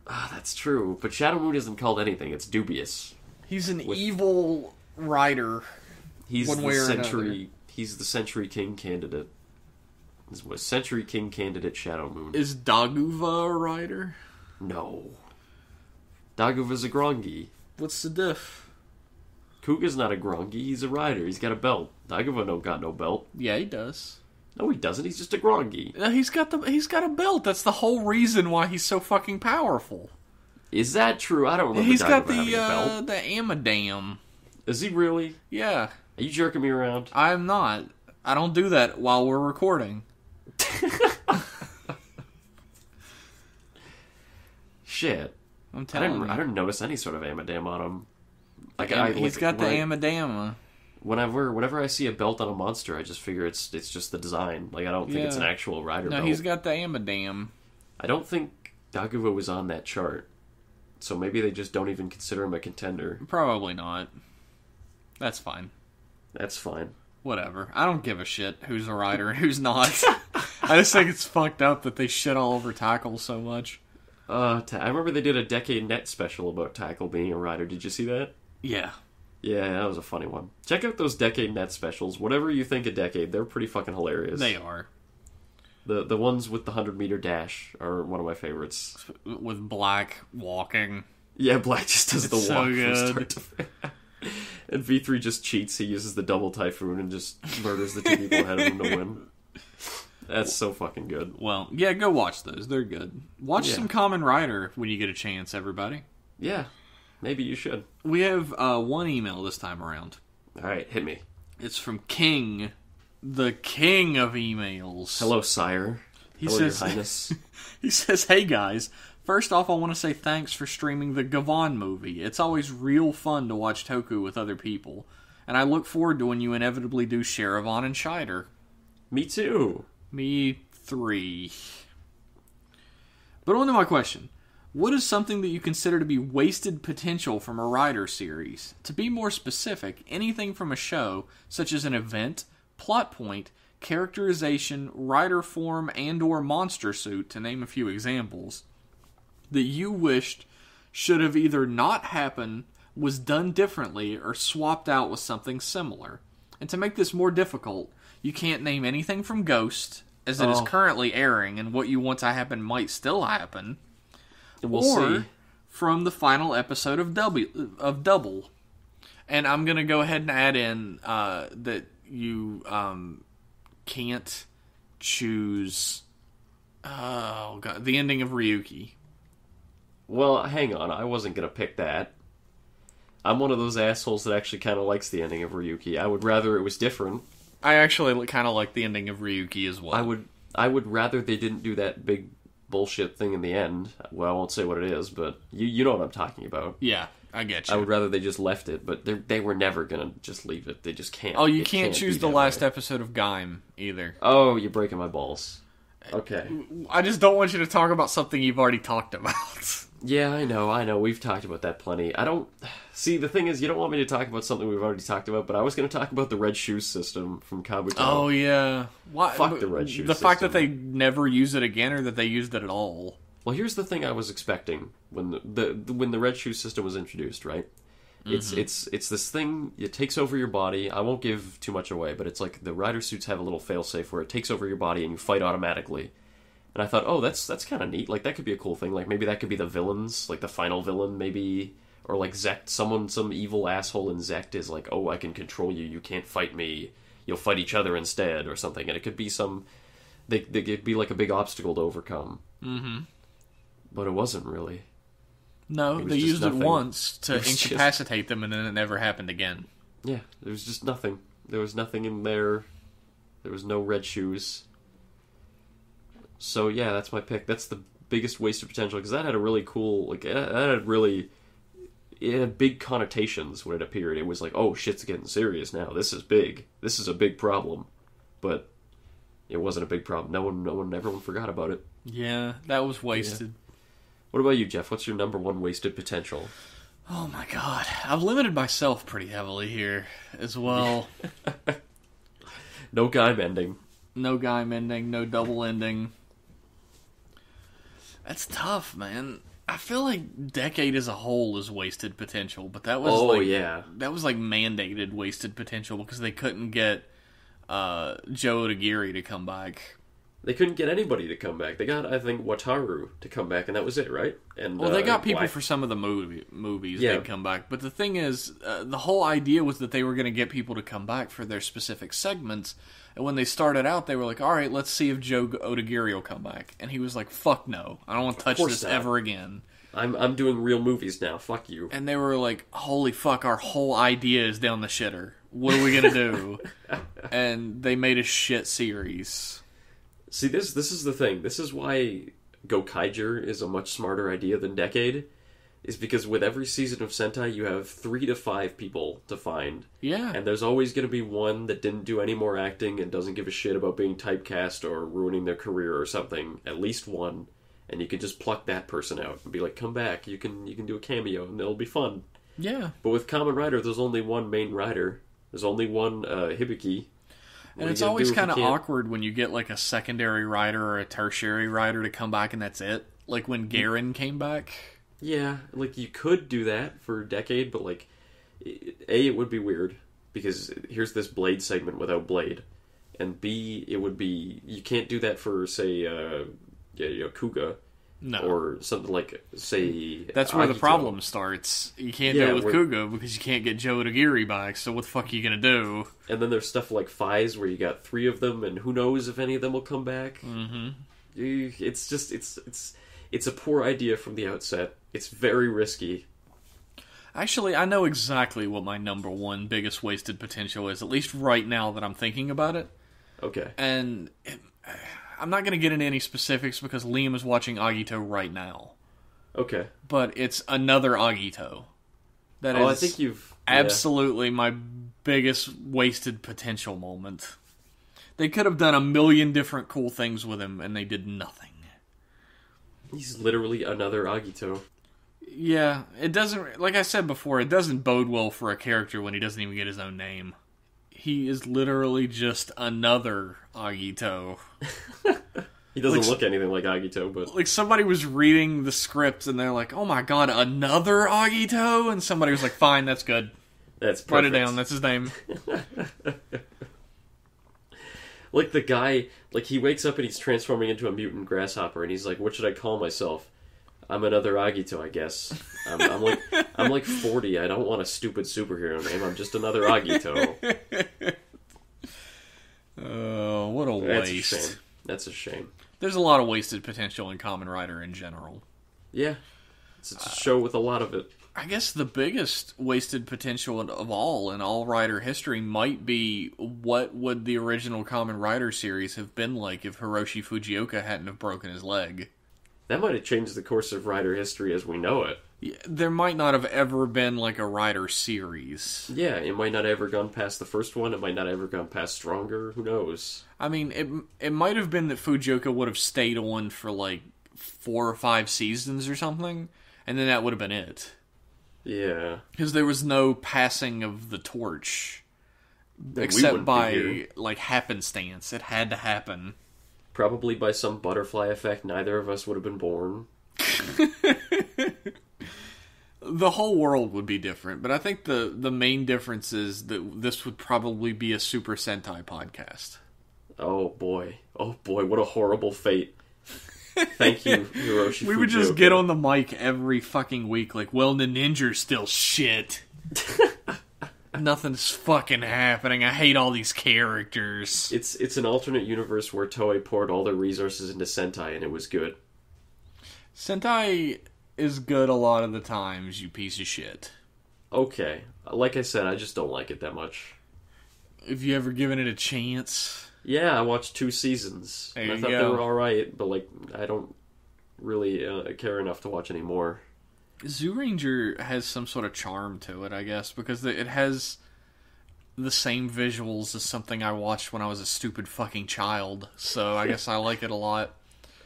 Ah, that's true. But Shadow Moon isn't called anything. It's dubious. He's an evil rider. He's one the way or Century. another. He's the Century King candidate. He's a Century King candidate. Shadow Moon. Is Daguva a rider? No. Daguva's a Grongi. What's the diff? Kuga's not a Grongi. He's a rider. He's got a belt. Daguva don't got no belt. Yeah, he does. No, he doesn't. He's just a Grongi. He's got a belt. That's the whole reason why he's so fucking powerful. Is that true? I don't remember. He's got Daguva having a belt. the Amadam. Is he really? Yeah. Are you jerking me around? I'm not. I don't do that while we're recording. Shit. I'm telling you. I didn't notice any sort of Amadam on him. He's got the Amadama. Whenever I see a belt on a monster, I just figure it's just the design. Like, I don't think it's an actual rider belt. No, he's got the Amadam. I don't think Daguva was on that chart. So maybe they just don't even consider him a contender. Probably not. That's fine. That's fine. Whatever. I don't give a shit who's a rider and who's not. I just think it's fucked up that they shit all over Tackle so much. I remember they did a Decade Net special about Tackle being a rider. Did you see that? Yeah. Yeah, that was a funny one. Check out those Decade Net specials. Whatever you think of Decade, they're pretty fucking hilarious. They are. The ones with the 100-meter dash are one of my favorites. With Black walking. Yeah, Black just does the so walk good. from start to finish. And V3 just cheats. He uses the double typhoon and just murders the two people ahead of him to win. That's so fucking good. Well, yeah, go watch those. They're good. Watch some Common Rider when you get a chance, everybody. Yeah, maybe you should. We have one email this time around. Alright, hit me. It's from King, the king of emails. Hello, sire. Hello, Your Highness. He says, hey guys, first off I want to say thanks for streaming the Gavon movie. It's always real fun to watch Toku with other people. And I look forward to when you inevitably do Sharavan and Scheider. Me too. Me 3. But on to my question. What is something that you consider to be wasted potential from a Rider series? To be more specific, anything from a show, such as an event, plot point, characterization, Rider form, and or monster suit, to name a few examples, that you wished should have either not happened, was done differently, or swapped out with something similar. And to make this more difficult, you can't name anything from Ghost, as it is currently airing, and what you want to happen might still happen. We'll see. From the final episode of Double. And I'm going to go ahead and add in that you can't choose the ending of Ryuki. Well, hang on. I wasn't going to pick that. I'm one of those assholes that actually kind of likes the ending of Ryuki. I would rather it was different. I actually kind of like the ending of Ryuki as well. I would rather they didn't do that big bullshit thing in the end. Well, I won't say what it is, but you know what I'm talking about. Yeah, I get you. I would rather they just left it, but they were never gonna just leave it. They just can't. Oh, you can't choose the last way. episode of Gaim either. Oh, you're breaking my balls. Okay. I just don't want you to talk about something you've already talked about. Yeah, I know. We've talked about that plenty. I don't... See, the thing is, you don't want me to talk about something we've already talked about, but I was going to talk about the Red Shoes system from Kabuto. Oh, yeah. Why, Fuck the Red Shoes The fact system. that they never use it again, or that they used it at all. Well, here's the thing I was expecting when the Red Shoes system was introduced, right? It's this thing, it takes over your body. I won't give too much away, but it's like the rider suits have a little failsafe where it takes over your body and you fight automatically. And I thought, oh, that's kind of neat. Like, that could be a cool thing. Like, maybe that could be the villains, like the final villain, maybe. Or like Zect, some evil asshole in Zect is like, oh, I can control you. You can't fight me. You'll fight each other instead, or something. And it could be they could be like a big obstacle to overcome. Mm-hmm. But it wasn't really. No, they used nothing. it once to It was incapacitate them, and then it never happened again. Yeah, there was just nothing. There was nothing in there. There was no Red Shoes. So yeah, that's my pick. That's the biggest waste of potential, because that had a really cool, like, it had big connotations when it appeared. It was like, oh, shit's getting serious now. This is big. This is a big problem. But it wasn't a big problem. Everyone forgot about it. Yeah, that was wasted. Yeah. What about you, Jeff? What's your number one wasted potential? Oh my god. I've limited myself pretty heavily here as well. No Gaim ending. No Gaim ending, no double ending. That's tough, man. I feel like Decade as a whole is wasted potential, but that was that was like mandated wasted potential because they couldn't get Joe Odagiri to come back. They couldn't get anybody to come back. They got, I think, Wataru to come back, and that was it, right? And well, they got people for some of the movies that come back. But the thing is, the whole idea was that they were going to get people to come back for their specific segments. And when they started out, they were like, all right, let's see if Joe Odagiri will come back. And he was like, fuck no. I don't want to touch this ever again. I'm doing real movies now. Fuck you. And they were like, holy fuck, our whole idea is down the shitter. What are we going to do? And they made a shit series. See, this is the thing. This is why Gokaiger is a much smarter idea than Decade. Is because with every season of Sentai, you have 3 to 5 people to find. Yeah. And there's always going to be one that didn't do any more acting and doesn't give a shit about being typecast or ruining their career or something. At least one. And you can just pluck that person out and be like, come back, you can do a cameo and it'll be fun. Yeah. But with Kamen Rider, there's only one main rider. There's only one Hibiki. And it's always kind of awkward when you get like a secondary writer or a tertiary writer to come back and that's it. Like when Garen came back. Yeah, like you could do that for a Decade, but like, A, it would be weird because here's this Blade segment without Blade. And B, it would be, you can't do that for, say, Kuga. No. Or something like, say, that's where Agito. the problem starts. You can't do it with Kuga because you can't get Joe Odagiri back, so what the fuck are you going to do? And then there's stuff like Fies where you got 3 of them, and who knows if any of them will come back. Mm-hmm. It's just, it's a poor idea from the outset. It's very risky. Actually, I know exactly what my number one biggest wasted potential is, at least right now that I'm thinking about it. Okay. And I'm not going to get into any specifics because Liam is watching Agito right now. Okay. But it's another Agito. That is I think you've... absolutely my biggest wasted potential moment. They could have done a million different cool things with him, and they did nothing. He's literally another Agito. Yeah, it doesn't... Like I said before, it doesn't bode well for a character when he doesn't even get his own name. He is literally just another Agito. He doesn't look anything like Agito, but... Like, somebody was reading the script, and they're like, oh my god, another Agito? And somebody was like, fine, that's good. That's perfect. Write it down, that's his name. Like, the guy... Like, he wakes up and he's transforming into a mutant grasshopper, and he's like, what should I call myself? I'm another Agito, I guess. I'm like 40. I don't want a stupid superhero name. I'm just another Agito. Oh, what a waste. That's a shame. There's a lot of wasted potential in Kamen Rider in general. Yeah. It's a show with a lot of it. I guess the biggest wasted potential of all in all Rider history might be what would the original Kamen Rider series have been like if Hiroshi Fujioka hadn't have broken his leg. That might have changed the course of Rider history as we know it. Yeah, there might not have ever been like a Rider series. Yeah, it might not have ever gone past the first one. It might not have ever gone past Stronger. Who knows? I mean, it might have been that Fujioka would have stayed on for like 4 or 5 seasons or something, and then that would have been it. Yeah. Because there was no passing of the torch. Except by, like, happenstance. It had to happen. Probably by some butterfly effect, neither of us would have been born. The whole world would be different, but I think the main difference is that this would probably be a Super Sentai podcast. Oh boy, what a horrible fate. Thank you, Hiroshi We would just get on the mic every fucking week like, well, the ninja's still shit. Nothing's fucking happening. I hate all these characters. It's an alternate universe where Toei poured all their resources into Sentai and it was good. Sentai is good a lot of the times, you piece of shit. Okay. Like I said, I just don't like it that much. Have you ever given it a chance? Yeah, I watched 2 seasons. There I thought they were alright, but like, I don't really care enough to watch any more. Zyuranger has some sort of charm to it, I guess, because it has the same visuals as something I watched when I was a stupid fucking child, so I guess I like it a lot.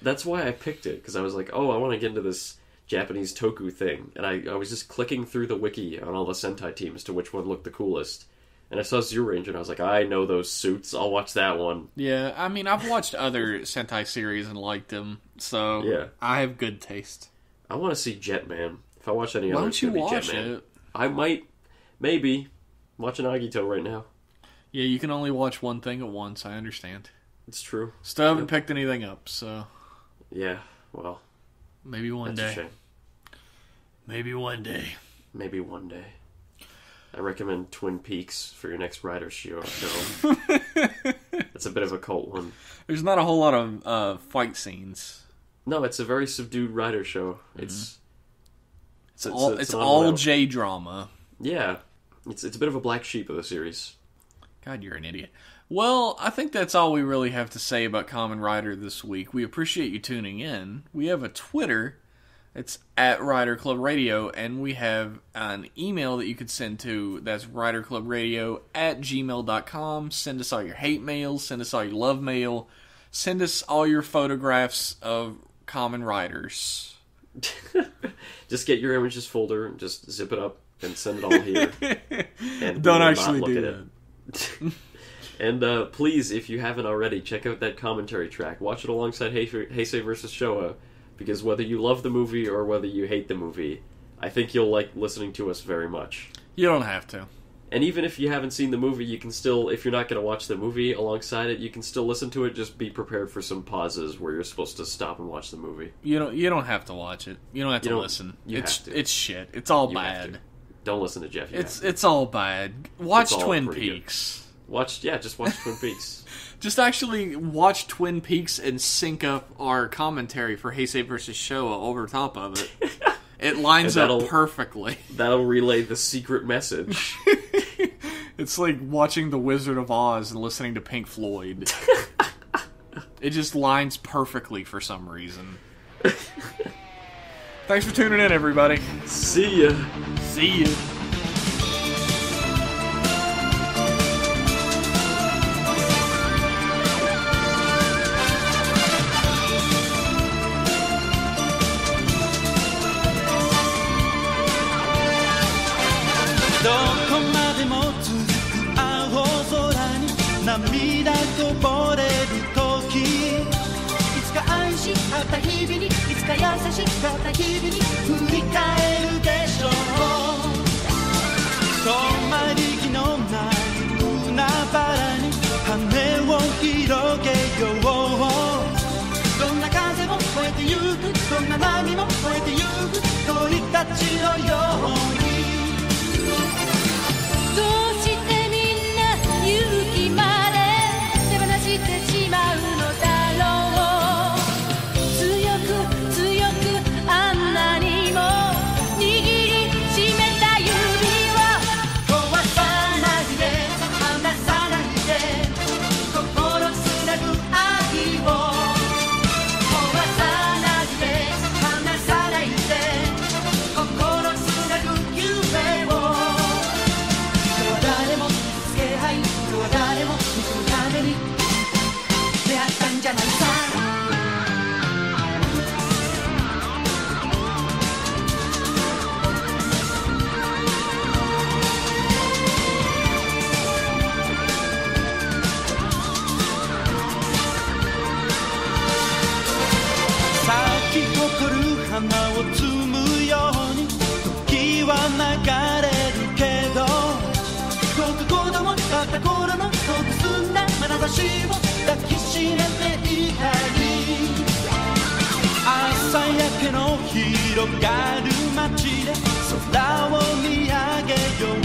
That's why I picked it, because I was like, oh, I want to get into this Japanese toku thing, and I was just clicking through the wiki on all the Sentai teams to which one looked the coolest. And I saw Zyuranger, and I was like, I know those suits. I'll watch that one. Yeah, I mean, I've watched other Sentai series and liked them, so Yeah. I have good taste. I want to see Jetman. If I watch any Why other, don't it's you gonna be watch Jetman. it? I might, maybe, watch an Agito right now. Yeah, you can only watch one thing at once, I understand. It's true. Still haven't picked anything up, so Yeah, well, maybe one that's a day. shame. Maybe one day. Maybe one day. I recommend Twin Peaks for your next Rider show. It's a bit of a cult one. There's not a whole lot of fight scenes. No, it's a very subdued Rider show. It's It's an all unreal- J drama. Yeah, it's a bit of a black sheep of the series. God, you're an idiot. Well, I think that's all we really have to say about Kamen Rider this week. We appreciate you tuning in. We have a Twitter. It's at Rider Club Radio, and we have an email that you could send to. That's riderclubradio@gmail.com. Send us all your hate mail. Send us all your love mail. Send us all your photographs of Kamen Riders. Just get your images folder and just zip it up and send it all here. And Don't we will actually not look do at that. it. And please, if you haven't already, check out that commentary track. Watch it alongside Heisei vs. Showa, because whether you love the movie or whether you hate the movie, I think you'll like listening to us very much. You don't have to. And even if you haven't seen the movie, you can still, if you're not going to watch the movie alongside it, you can still listen to it. Just be prepared for some pauses where you're supposed to stop and watch the movie. You don't have to watch it. You don't have to listen. You it's have to. it's shit. It's all You have bad. to. Don't listen to Jeff. You have to. It's all bad. Watch It's all Twin pretty good. Peaks. Just watch Twin Peaks. Just actually watch Twin Peaks and sync up our commentary for Heisei vs. Showa over top of it. It lines And up that'll- perfectly. That'll relay the secret message. It's like watching The Wizard of Oz and listening to Pink Floyd. It just lines perfectly for some reason. Thanks for tuning in, everybody. See ya. See you. どこまでも続く青空に涙こぼれる時いつか愛し合った日々にいつか優しかった日々に振り返るでしょう止まり木のない海原に羽を広げようどんな風も越えてゆくどんな波も越えてゆく鳥たちのようにどうしてみんな勇気まで手放してしまうのだろう強く強くあんなにも握りしめた指を壊さないで離さないで心つなぐ愛を壊さないで離さないで心つなぐ夢を誰も傷つけ合い誰も見つるために出会ったんじゃないさ咲き誇る花を摘むように時は流れるけど僕子供だった頃の僕澄んだ眼差しを抱きしめていたい朝焼けの広がる街で空を見上げよう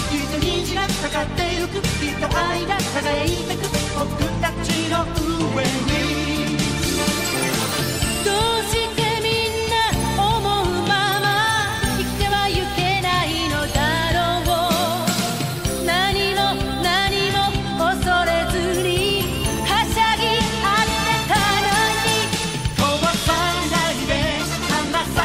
きっと虹がかかってゆくきっと愛が輝いてく僕たちの上にどうしてみんな思うまま生きてはいけないのだろう何も何も恐れずにはしゃぎ合ってたのに飛ばさないで離さ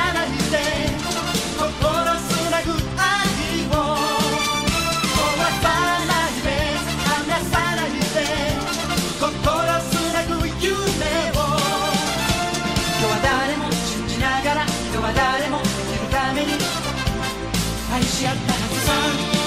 愛し合ったはずさ